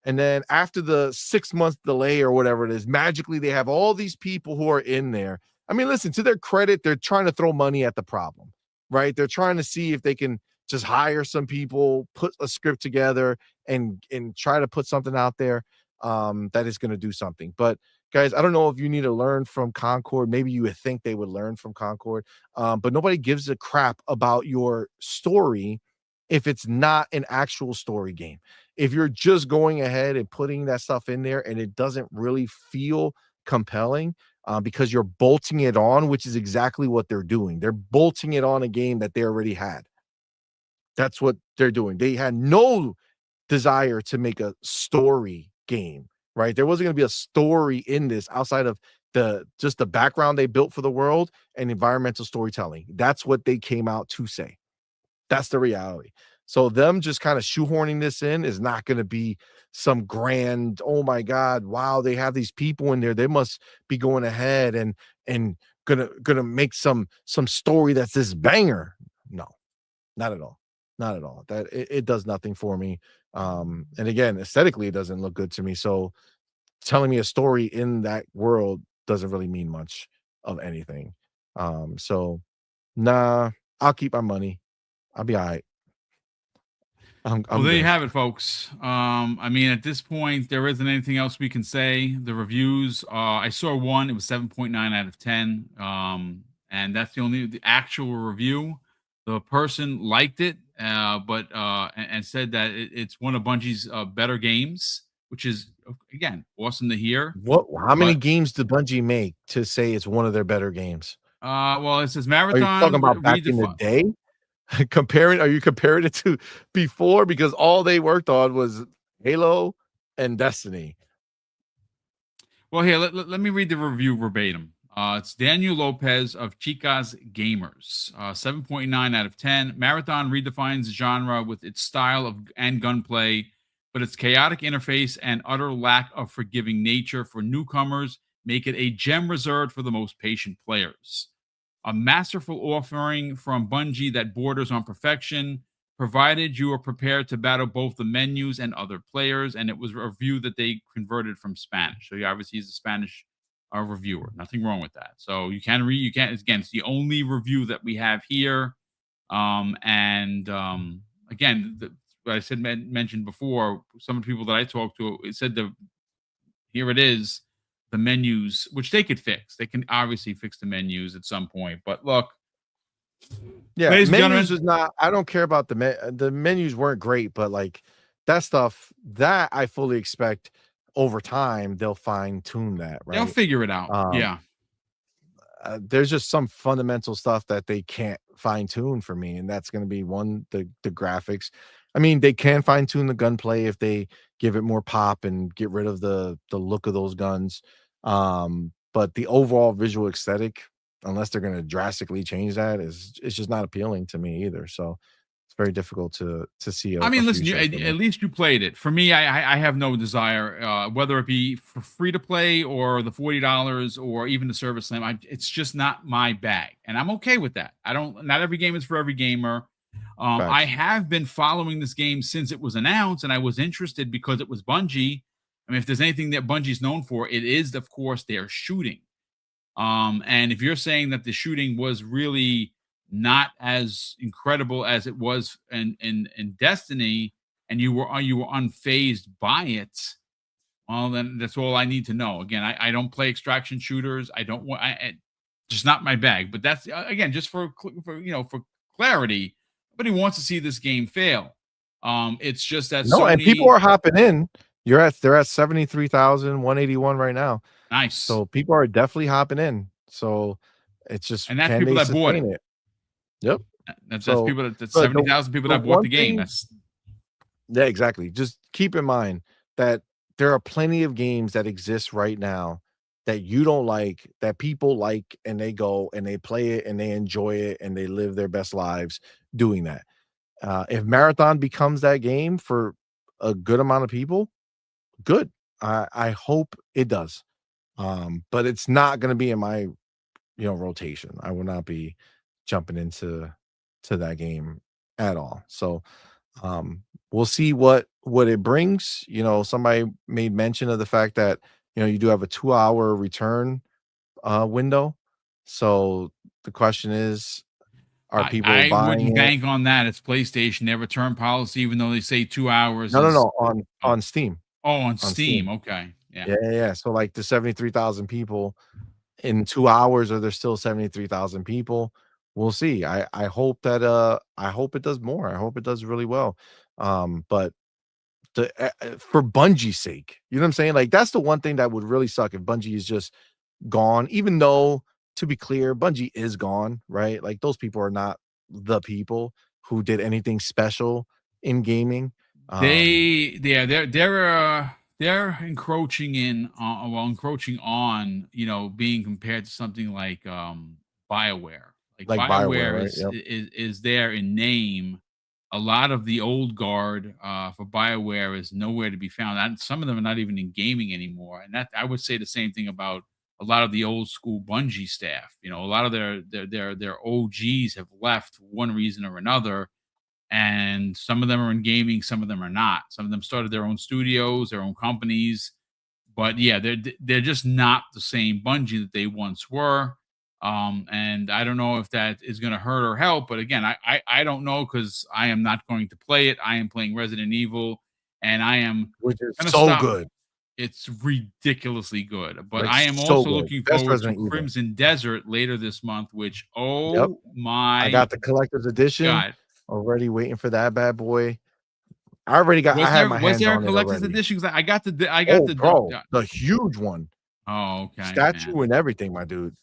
And then after the 6 month delay or whatever it is, magically they have all these people who are in there. I mean, listen, to their credit, they're trying to throw money at the problem, right? They're trying to see if they can just hire some people, put a script together, and try to put something out there, that is going to do something. But guys, I don't know if you need to learn from Concord. Maybe you would think they would learn from Concord, but nobody gives a crap about your story if it's not an actual story game. If you're just going ahead and putting that stuff in there and it doesn't really feel compelling, because you're bolting it on, which is exactly what they're doing. They're bolting it on a game that they already had. That's what they're doing. They had no desire to make a story game, right? There wasn't going to be a story in this outside of the background they built for the world and environmental storytelling. That's what they came out to say. That's the reality. So them just kind of shoehorning this in is not going to be some grand, oh my God, wow, they have these people in there. They must be going ahead and gonna make some story that's this banger. No, not at all. Not at all. That it does nothing for me. And again, aesthetically, it doesn't look good to me. So telling me a story in that world doesn't really mean much of anything. So nah, I'll keep my money. I'll be all right. Well, I'm there you good. have it, folks. I mean, at this point, there isn't anything else we can say. The reviews, I saw one; it was 7.9 out of 10, and that's the actual review. The person liked it, and said that it's one of Bungie's better games, which is again awesome to hear. How many But games did Bungie make to say it's one of their better games? well, it says Are you talking Marathon about back in the redefine. day? Are you comparing it to before? Because all they worked on was Halo and Destiny. Well, here, let me read the review verbatim. It's Daniel Lopez of Chicas Gamers. 7.9 out of 10. Marathon redefines genre with its style and gunplay, but its chaotic interface and utter lack of forgiving nature for newcomers make it a gem reserved for the most patient players. A masterful offering from Bungie that borders on perfection, provided you are prepared to battle both the menus and other players. And it was a review that they converted from Spanish. So he obviously is a Spanish reviewer. Nothing wrong with that. So you can read, again, it's the only review that we have here. Again, what I said, mentioned before, some of the people that I talked to, it said here it is, the menus, which they could fix. They can obviously fix the menus at some point. But look, Yeah, ladies and menus gentlemen, is not. I don't care about the menus weren't great, but like that stuff that I fully expect over time they'll fine tune that, they'll right? figure it out. Um, Yeah. there's just some fundamental stuff that they can't fine tune for me, and that's going to be one, the graphics. I mean, they can fine tune the gunplay if they give it more pop and get rid of the look of those guns. But the overall visual aesthetic, unless they're going to drastically change that, is it's just not appealing to me either. So it's very difficult to see I a mean, listen, future for me. at least you played it. For me, I have no desire, whether it be for free to play or the $40 or even the service limit. It's just not my bag, and I'm okay with that. I don't. Not every game is for every gamer. I Facts. have been following this game since it was announced, and I was interested because it was Bungie. I mean, if there's anything that Bungie's known for, it is, of course, their shooting. And if you're saying that the shooting was really not as incredible as it was in Destiny, and you were unfazed by it, well, then that's all I need to know. Again, I don't play extraction shooters. I don't want, just not my bag. But that's again just for clarity. Nobody wants to see this game fail. It's just that No, and people Sony, are hopping in. They're at 73,181 right now. nice, So people are definitely hopping in. So it's just, and that's can people they that bought it. sustain it? Yep. That's So, people that's but 70,000 people the that bought the one game. thing, That's yeah, exactly. Just keep in mind that there are plenty of games that exist right now that you don't like, that people like, and they go and they play it and they enjoy it and they live their best lives doing that. If Marathon becomes that game for a good amount of people, good. I hope it does. But it's not going to be in my rotation. I will not be jumping into that game at all. So we'll see what it brings. Somebody made mention of the fact that you do have a 2-hour return window. So the question is, are people I buying wouldn't it? bank on that. It's PlayStation. Their return policy, even though they say 2 hours No, is on Steam. on On Steam. Steam. Okay. Yeah. Yeah, yeah, yeah. So like the 73,000 people in 2 hours, are there still 73,000 people? We'll see. I hope that I hope it does more. I hope it does really well. But for Bungie's sake, you know what I'm saying? Like that's the one thing that would really suck if Bungie is just gone, even though, to be clear, Bungie is gone, right? Like those people are not the people who did anything special in gaming. They're encroaching encroaching on, being compared to something like BioWare. Like Like BioWare, BioWare right? Yep. is there in name. A lot of the old guard for BioWare is nowhere to be found. And some of them are not even in gaming anymore. And that, I would say the same thing about a lot of the old school Bungie staff. A lot of their OGs have left for one reason or another, and some of them are in gaming, some of them are not. Some of them started their own studios, their own companies, but yeah, they're just not the same Bungie that they once were. And I don't know if that is going to hurt or help. But again, I don't know because I am not going to play it. I am playing Resident Evil, and I am which is going to so stop. good. It's ridiculously good. But Like, I am so also good. looking Best forward to Resident Evil. Crimson Desert later this month, which, Yep. oh my I got the collector's edition God. already, waiting for that bad boy. I already got. I had my Was hands there a on it collector's already. edition? 'Cause I got the Bro, the huge one, Oh, okay, statue man. and everything, my dude.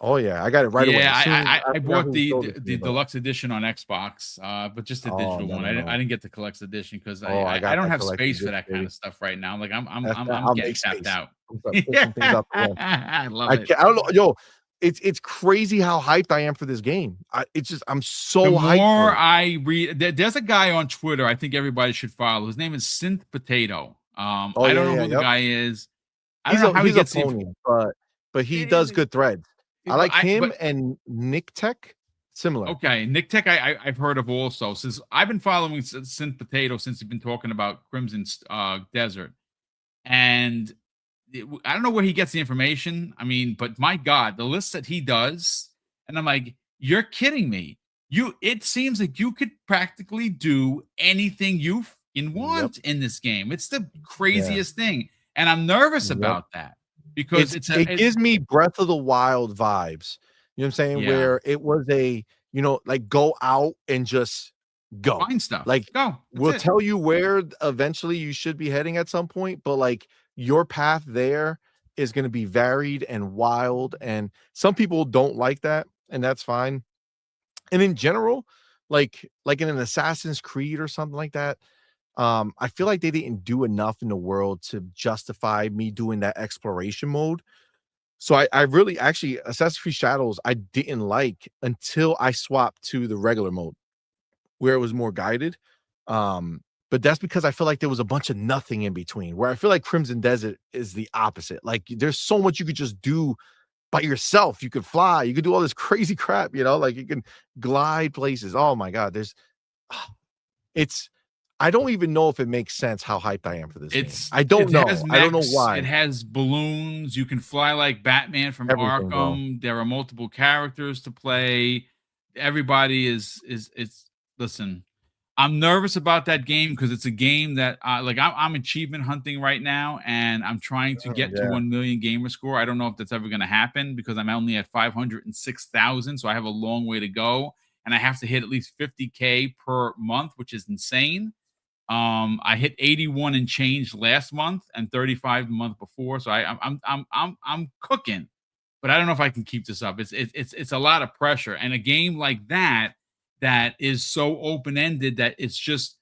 Oh yeah, I got it right away. Yeah, As soon as I forgot bought who the sold the, it to me, the but deluxe edition on Xbox, but just the oh digital no one. no I no. didn't get the collector's edition because Oh, I I got don't that have collector's space for edition, that kind baby. of stuff right now. Like That's I'm I'll getting make tapped space. out. I'm start pushing things out the way. I love I it. can't. I don't know, yo. It's crazy how hyped I am for this game. It's just I'm so The hyped for more it. I read, there's a guy on Twitter I think everybody should follow. His name is Synth Potato. Oh I yeah don't know yeah who the yep. guy is. I don't know how he He's a gets the pony, but he does information. good threads. I like him But and Nick Tech. Similar. okay, Nick Tech, I've heard of also. Since I've been following Synth Potato since he's been talking about Crimson Desert, and I don't know where he gets the information. I mean, but my God, the list that he does, and I'm like, you're kidding me. It seems like you could practically do anything you Yep. want in this game. It's the Yeah. craziest thing, and I'm nervous Yep. about that because It gives me Breath of the Wild vibes. You know what I'm saying? Yeah. Where it was like go out and just go. Find stuff. Like Go. we'll tell you where eventually you should be heading at some point, but like your path there is going to be varied and wild. And some people don't like that, and that's fine. And in general, like in an Assassin's Creed or something like that, I feel like they didn't do enough in the world to justify me doing that exploration mode. So I really actually Assassin's Creed Shadows I didn't like until I swapped to the regular mode where it was more guided. But that's because I feel like there was a bunch of nothing in between, where I feel like Crimson Desert is the opposite. Like there's so much you could just do by yourself. You could fly, you could do all this crazy crap, like you can glide places. Oh my god, it's I don't even know if it makes sense how hyped I am for this game. I don't know. I don't know why. It has balloons. You can fly like Batman from Everything, bro. Arkham. There are multiple characters to play. Everybody is listen. I'm nervous about that game because it's a game that I'm achievement hunting right now, and I'm trying to get to 1 million gamer score. I don't know if that's ever going to happen because I'm only at 506,000, so I have a long way to go, and I have to hit at least 50K per month, which is insane. I hit 81 and change last month and 35 the month before, so I'm cooking, but I don't know if I can keep this up. It's a lot of pressure, and a game like that is so open-ended that it's just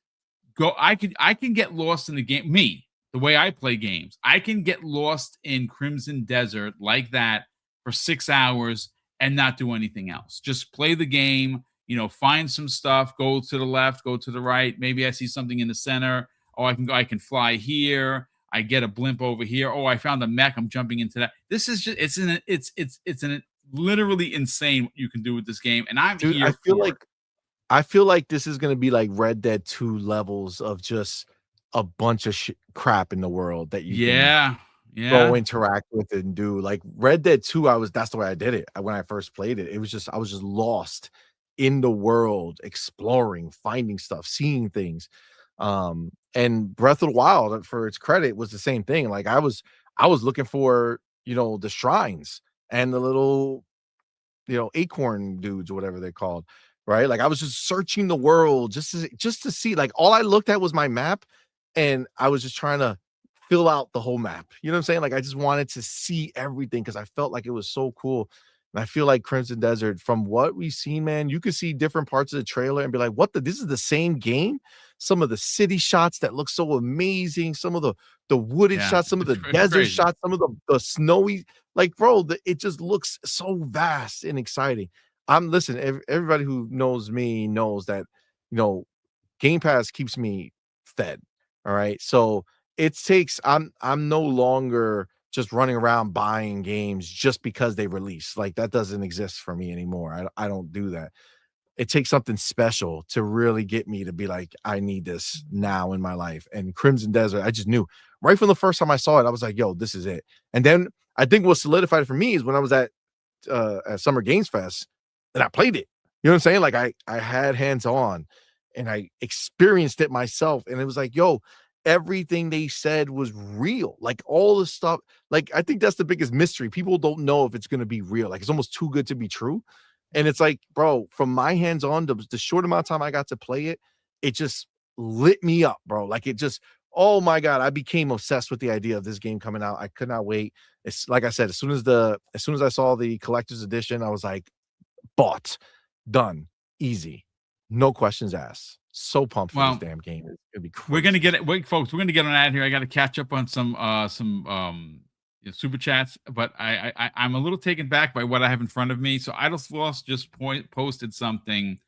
go. I can get lost in the game. The way I play games, I can get lost in Crimson Desert like that for 6 hours and not do anything else. Just play the game. Find some stuff, go to the left, go to the right. Maybe I see something in the center. Oh, I can fly here. I get a blimp over here. Oh, I found a mech. I'm jumping into that. This is just, it's an literally insane what you can do with this game. And I'm Dude, here. I feel like this is going to be like Red Dead 2 levels of just a bunch of crap in the world that you can go interact with and do. Like Red Dead 2, that's the way I did it. When I first played it, I was just lost in the world, exploring, finding stuff, seeing things. And Breath of the Wild, for its credit, was the same thing. Like I was looking for, the shrines and the little, acorn dudes or whatever they're called, right? Like I was just searching the world just to see. Like all I looked at was my map, and I was just trying to fill out the whole map. You know what I'm saying? Like I just wanted to see everything because I felt like it was so cool. And I feel like Crimson Desert, from what we've seen, man, you could see different parts of the trailer and be like, this is the same game? Some of the city shots that look so amazing, some of the wooded shots, some of the desert shots, some of the snowy, like, bro, it just looks so vast and exciting. Listen, everybody who knows me knows that, Game Pass keeps me fed. All right. So I'm no longer just running around buying games just because they release. Like that doesn't exist for me anymore. I don't do that. It takes something special to really get me to be like, I need this now in my life. And Crimson Desert, I just knew right from the first time I saw it, I was like, yo, this is it. And then I think what solidified it for me is when I was at at Summer Games Fest, and I played it. You know what I'm saying? Like I had hands on, and I experienced it myself, and it was like, yo, everything they said was real. Like all the stuff. Like I think that's the biggest mystery. People don't know if it's gonna be real. Like it's almost too good to be true. And it's like, bro, from my hands on, the short amount of time I got to play it, it just lit me up, bro. Like it just, oh my god, I became obsessed with the idea of this game coming out. I could not wait. It's like I said, as soon as I saw the collector's edition, I was like, bought, done, easy, no questions asked. So pumped for this damn game. It's gonna be crazy. We're gonna get it. Wait, folks, we're gonna get on out here. I got to catch up on some super chats, but I'm a little taken back by what I have in front of me. So Idlesloss just posted something.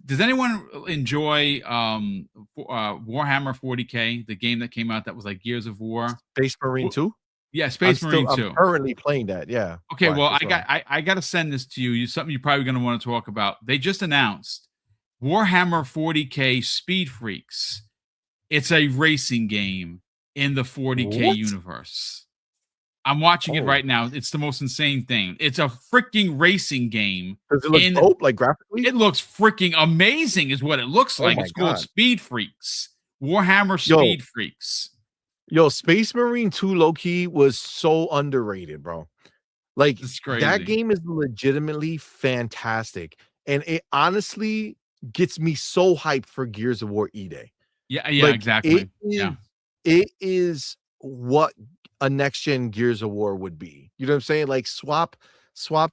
Does anyone enjoy Warhammer 40K, the game that came out that was like Gears of War? Space Marine 2? Yeah, Space Marine 2. I'm currently playing that. Yeah. Okay, well, I got to send this to you. Something you're probably going to want to talk about. They just announced Warhammer 40K Speed Freaks. It's a racing game in the 40K universe. I'm watching it right now. It's the most insane thing. It's a freaking racing game. Does it look dope, like graphically? It looks freaking amazing is what it looks like. It's called Speed Freaks. Warhammer Speed Freaks. Yo, Space Marine 2 low-key was so underrated, bro. Like, that game is legitimately fantastic. And it honestly gets me so hyped for Gears of War E-Day. Yeah, like, exactly. It is what a next-gen Gears of War would be. You know what I'm saying? Like, swap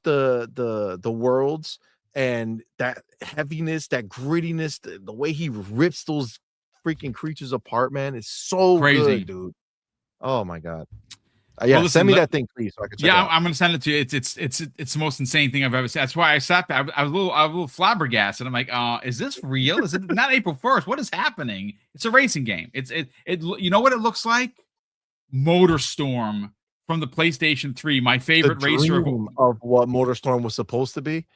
the worlds, and that heaviness, that grittiness, the way he rips those freaking creatures apart, man, it's so crazy, good, dude. Oh my god. Yeah, well, listen, send me that thing, please, so I can check it out. I'm gonna send it to you. It's the most insane thing I've ever seen. That's why I sat there. I was a little flabbergasted. I'm like, is this real? Is it not April 1st? What is happening? It's a racing game. It you know what it looks like? MotorStorm from the PlayStation 3, my favorite racer of what MotorStorm was supposed to be.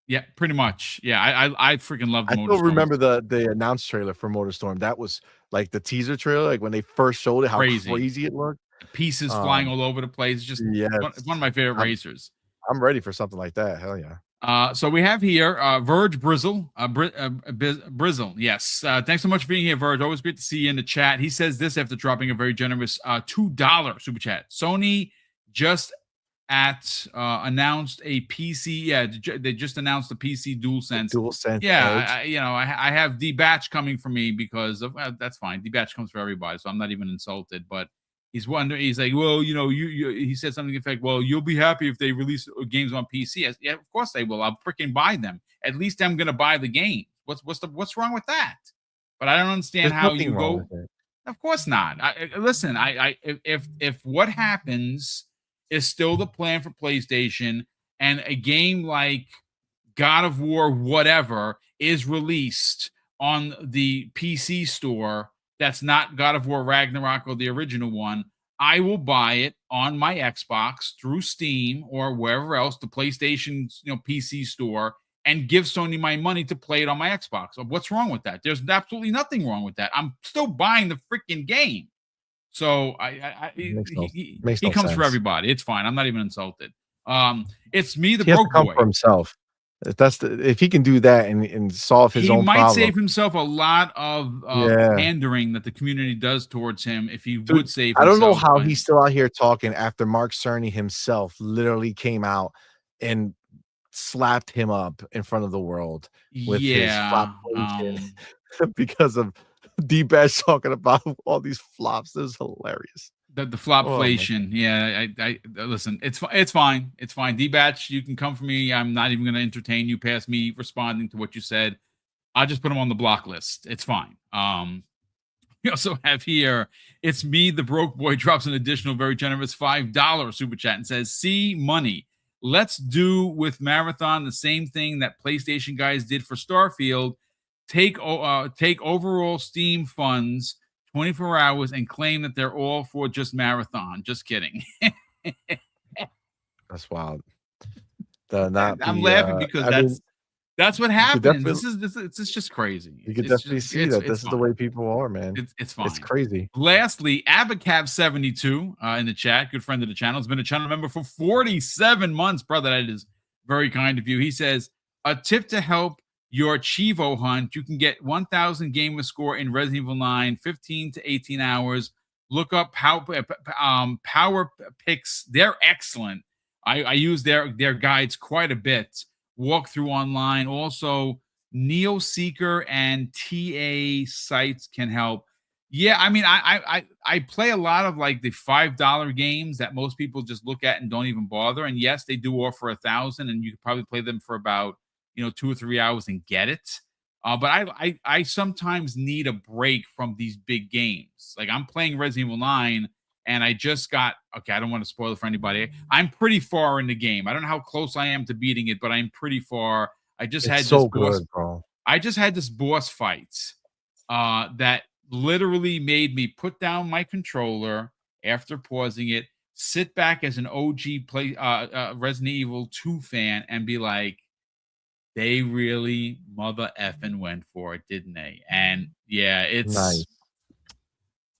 Yeah, pretty much. Yeah, I freaking love the MotorStorm. I still remember the announced trailer for MotorStorm. That was like the teaser trailer, like when they first showed it, how crazy it looked. Pieces flying all over the place. Just it's one of my favorite racers. I'm ready for something like that. Hell yeah. So we have here Verge Brizzle. Brizzle, yes. Thanks so much for being here, Verge. Always great to see you in the chat. He says this after dropping a very generous $2 super chat. Sony just announced a PC. Yeah, they just announced the PC DualSense. Yeah, I have D-Batch coming for me because of that's fine. D-Batch comes for everybody, so I'm not even insulted. But he's wondering. He's like, well, he said something in fact, well, you'll be happy if they release games on PC. Yeah, of course they will. I'll freaking buy them. At least I'm gonna buy the game. What's wrong with that? But I don't understand how you go. Of course not. Listen. If what happens is still the plan for PlayStation, and a game like God of War whatever is released on the PC store that's not God of War Ragnarok or the original one, I will buy it on my Xbox through Steam or wherever else, the PlayStation PC store, and give Sony my money to play it on my Xbox. What's wrong with that? There's absolutely nothing wrong with that. I'm still buying the freaking game. So he comes for everybody. It's fine. I'm not even insulted. It's me, the broke boy. For himself. If he can do that and solve his own problem, he might save himself a lot of pandering that the community does towards him if he would save himself. I don't know how he's still out here talking after Mark Cerny himself literally came out and slapped him up in front of the world with his flop because of D-Batch talking about all these flops. This is hilarious. The flopflation. I listen, it's fine. It's fine. D-Batch, you can come for me. I'm not even going to entertain you past me responding to what you said. I'll just put him on the block list. It's fine. We also have here, it's me, the broke boy, drops an additional very generous $5 super chat and says, see money. Let's do with Marathon the same thing that PlayStation guys did for Starfield. Take overall Steam funds 24 hours and claim that they're all for just Marathon. Just kidding. That's wild. I'm laughing because That's what You could happens. definitely It's just crazy. you could It's definitely just see that it's this is the fine. way people are, man. It's It's fine. crazy. Lastly, Abacab72 in the chat, good friend of the channel, has been a channel member for 47 months. Brother, that is very kind of you. He says, a tip to help your Chivo hunt. You can get 1,000 gamer score in Resident Evil 9, 15 to 18 hours. Look up Power Picks. They're excellent. I use their guides quite a bit. Walk through online. Also, Neo Seeker and TA sites can help. Yeah, I mean, I play a lot of like the $5 games that most people just look at and don't even bother. And yes, they do offer 1,000, and you could probably play them for about 2 or 3 hours and get it. But I sometimes need a break from these big games. Like I'm playing Resident Evil 9, and I just got okay. I don't want to spoil it for anybody. I'm pretty far in the game. I don't know how close I am to beating it, but I'm pretty far. I just It's had this so boss. good, bro. I just had this boss fight that literally made me put down my controller after pausing it, sit back as an OG Resident Evil 2 fan, and be like, they really mother effing went for it, didn't they? And yeah, Nice.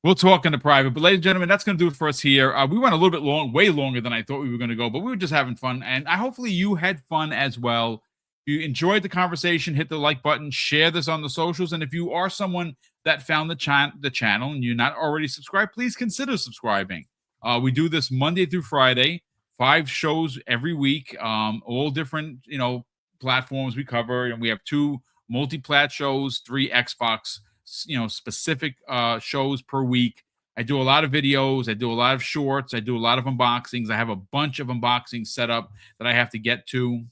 we'll talk in the private. But ladies and gentlemen, that's going to do it for us here. We went a little bit way longer than I thought we were going to go, but we were just having fun. And hopefully you had fun as well. If you enjoyed the conversation, hit the like button, share this on the socials. And if you are someone that found the channel and you're not already subscribed, please consider subscribing. We do this Monday through Friday, 5 shows every week, all different, platforms we cover. And we have 2 multi-plat shows, 3 Xbox specific shows per week. I do a lot of videos, I do a lot of shorts, I do a lot of unboxings. I have a bunch of unboxings set up that I have to get to.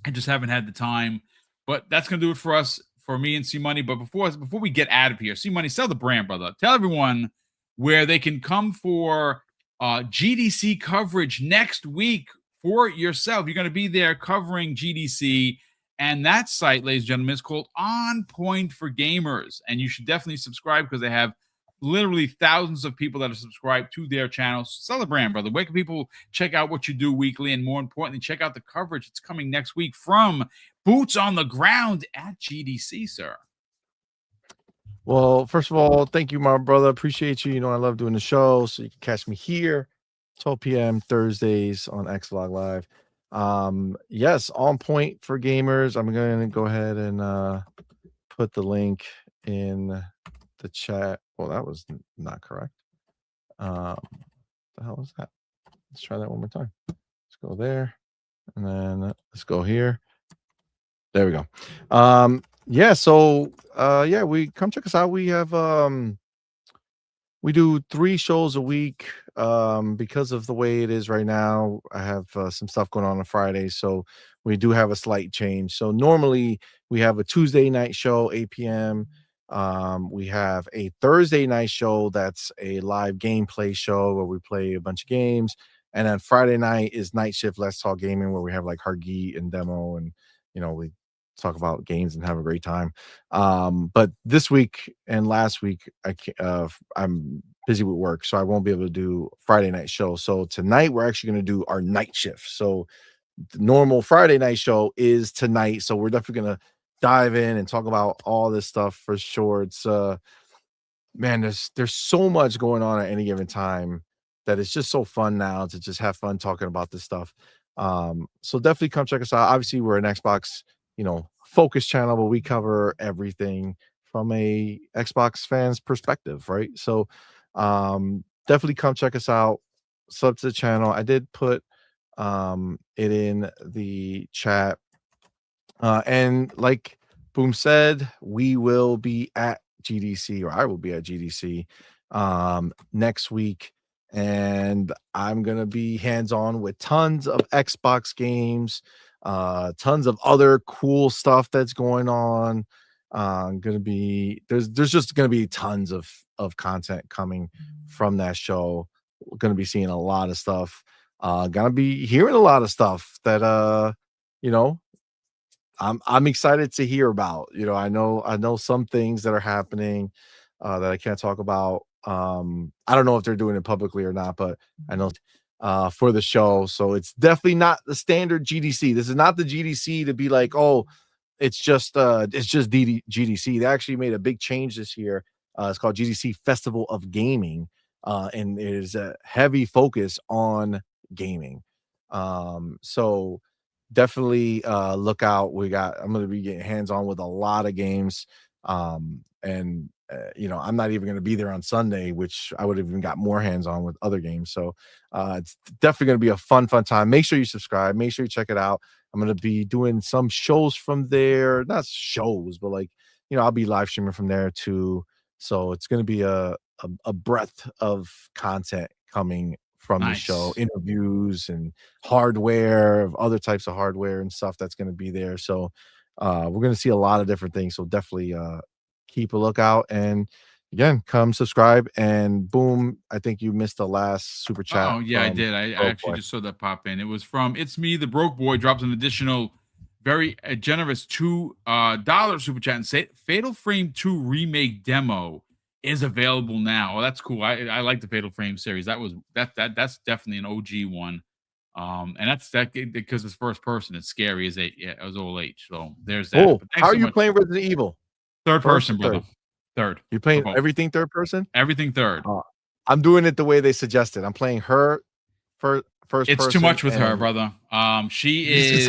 I just haven't had the time. But that's gonna do it for us, for me and C Money. But before we get out of here, C Money, sell the brand, brother. Tell everyone where they can come for GDC coverage next week for yourself. You're going to be there covering GDC. And that site, ladies and gentlemen, is called On Point for Gamers. And you should definitely subscribe because they have literally thousands of people that are subscribed to their channels. Sell the brand, brother. Where can people check out what you do weekly? And more importantly, check out the coverage that's coming next week from Boots on the Ground at GDC, sir. Well, first of all, thank you, my brother. Appreciate you. I love doing the show. So you can catch me here 12 p.m. Thursdays on XVlog Live. Yes, On Point for Gamers. I'm going to go ahead and put the link in the chat. Well, that was not correct. The hell was that? Let's try that one more time. Let's go there, and then let's go here. There we go. Yeah, so yeah, we come check us out. We have we do 3 shows a week. Because of the way it is right now, I have some stuff going on Friday, so we do have a slight change. So normally we have a Tuesday night show, 8 p.m. We have a Thursday night show that's a live gameplay show where we play a bunch of games, and then Friday night is Night Shift Let's Talk Gaming, where we have like Hargeet and demo, and we talk about games and have a great time. But this week and last week I'm busy with work, so I won't be able to do Friday night show. So tonight we're actually going to do our night shift. So the normal Friday night show is tonight, so we're definitely going to dive in and talk about all this stuff for sure. It's man, there's so much going on at any given time that it's just so fun now to just have fun talking about this stuff. So definitely come check us out. Obviously we're an Xbox focus channel, but we cover everything from a Xbox fan's perspective, right? So definitely come check us out, sub to the channel. I did put it in the chat, and like Boom said, we will be at GDC, or I will be at GDC next week, and I'm gonna be hands-on with tons of Xbox games, tons of other cool stuff that's going on. There's just gonna be tons of content coming from that show. We're gonna be seeing a lot of stuff, gonna be hearing a lot of stuff that I'm excited to hear about. I know some things that are happening that I can't talk about. I don't know if they're doing it publicly or not, but I know for the show. So it's definitely not the standard GDC. This is not the GDC to be like, oh, it's just GDC. They actually made a big change this year. It's called GDC Festival of Gaming, and it is a heavy focus on gaming. So definitely look out. I'm going to be getting hands on with a lot of games. And I'm not even going to be there on Sunday, which I would have even got more hands on with other games. So it's definitely going to be a fun time. Make sure you subscribe. Make sure you check it out. I'm going to be doing some shows from there, not shows, but like, I'll be live streaming from there too. So it's going to be a breadth of content coming from the show, interviews and hardware, other types of hardware and stuff that's going to be there. So we're going to see a lot of different things. So definitely keep a lookout, and again, come subscribe. And boom, I think you missed the last super chat. Oh yeah, I did. I actually just saw that pop in. It was from It's Me, the Broke Boy, drops an additional very generous $2 super chat and say Fatal Frame 2 remake demo is available now. Oh, that's cool. I like the Fatal Frame series. That's definitely an OG one. And that's because it's first person. It's scary as old age. So there's that. Oh, how are you playing Resident Evil? Third person, brother. Third. You're playing everything third person? Everything third. I'm doing it the way they suggested. I'm playing her first person. It's too much with her, brother. She is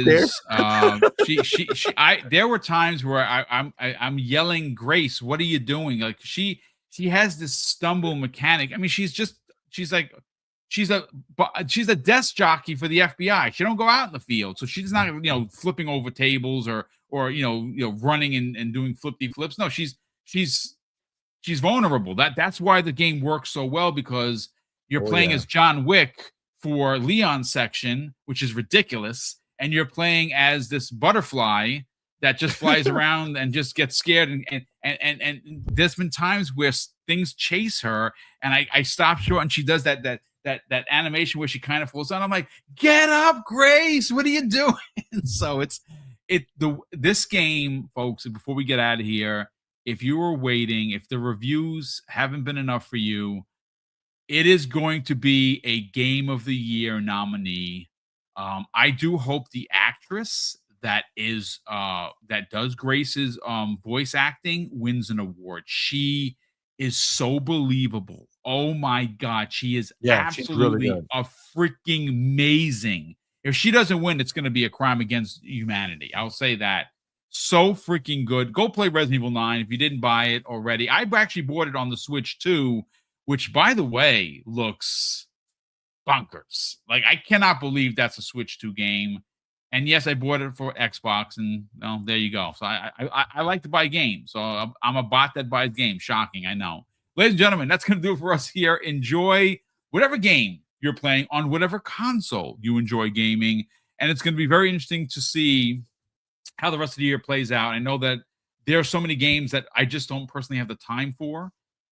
there were times where I'm yelling, Grace, what are you doing? Like she has this stumble mechanic. I mean, she's a desk jockey for the FBI. She don't go out in the field, so she's not flipping over tables or running and doing flippy flips. No, she's vulnerable. That's why the game works so well, because you're playing as John Wick for Leon's section, which is ridiculous, and you're playing as this butterfly that just flies around and just gets scared, and there's been times where things chase her, and I stop short, and she does that animation where she kind of falls down. I'm like, get up, Grace, what are you doing? So this game, folks, before we get out of here, if you were waiting, if the reviews haven't been enough for you, it is going to be a Game of the Year nominee. I do hope the actress that does Grace's voice acting wins an award. She is so believable. Oh my God, she is absolutely really a freaking amazing. If she doesn't win, it's going to be a crime against humanity. I'll say that. So freaking good. Go play Resident Evil 9 if you didn't buy it already. I actually bought it on the Switch too, which, by the way, looks bonkers. Like, I cannot believe that's a Switch 2 game. And yes, I bought it for Xbox, and there you go. So I like to buy games. So I'm a bot that buys games. Shocking, I know. Ladies and gentlemen, that's going to do it for us here. Enjoy whatever game you're playing on whatever console you enjoy gaming. And it's going to be very interesting to see how the rest of the year plays out. I know that there are so many games that I just don't personally have the time for.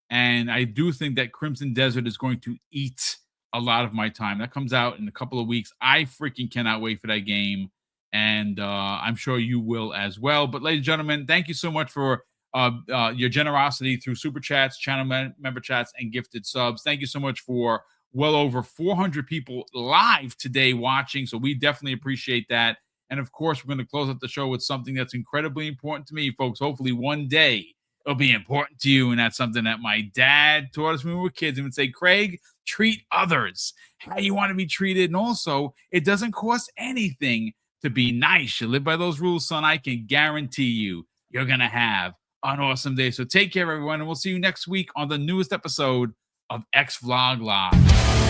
And I do think that Crimson Desert is going to eat a lot of my time. That comes out in a couple of weeks. I freaking cannot wait for that game. And I'm sure you will as well. But ladies and gentlemen, thank you so much for your generosity through super chats, channel member chats, and gifted subs. Thank you so much for well over 400 people live today watching. So we definitely appreciate that. And of course, we're going to close up the show with something that's incredibly important to me, folks. Hopefully one day it'll be important to you. And that's something that my dad taught us when we were kids. He would say, Craig, treat others how you want to be treated. And also, it doesn't cost anything to be nice. You live by those rules, son. I can guarantee you're going to have an awesome day. So take care, everyone. And we'll see you next week on the newest episode of X Vlog Live.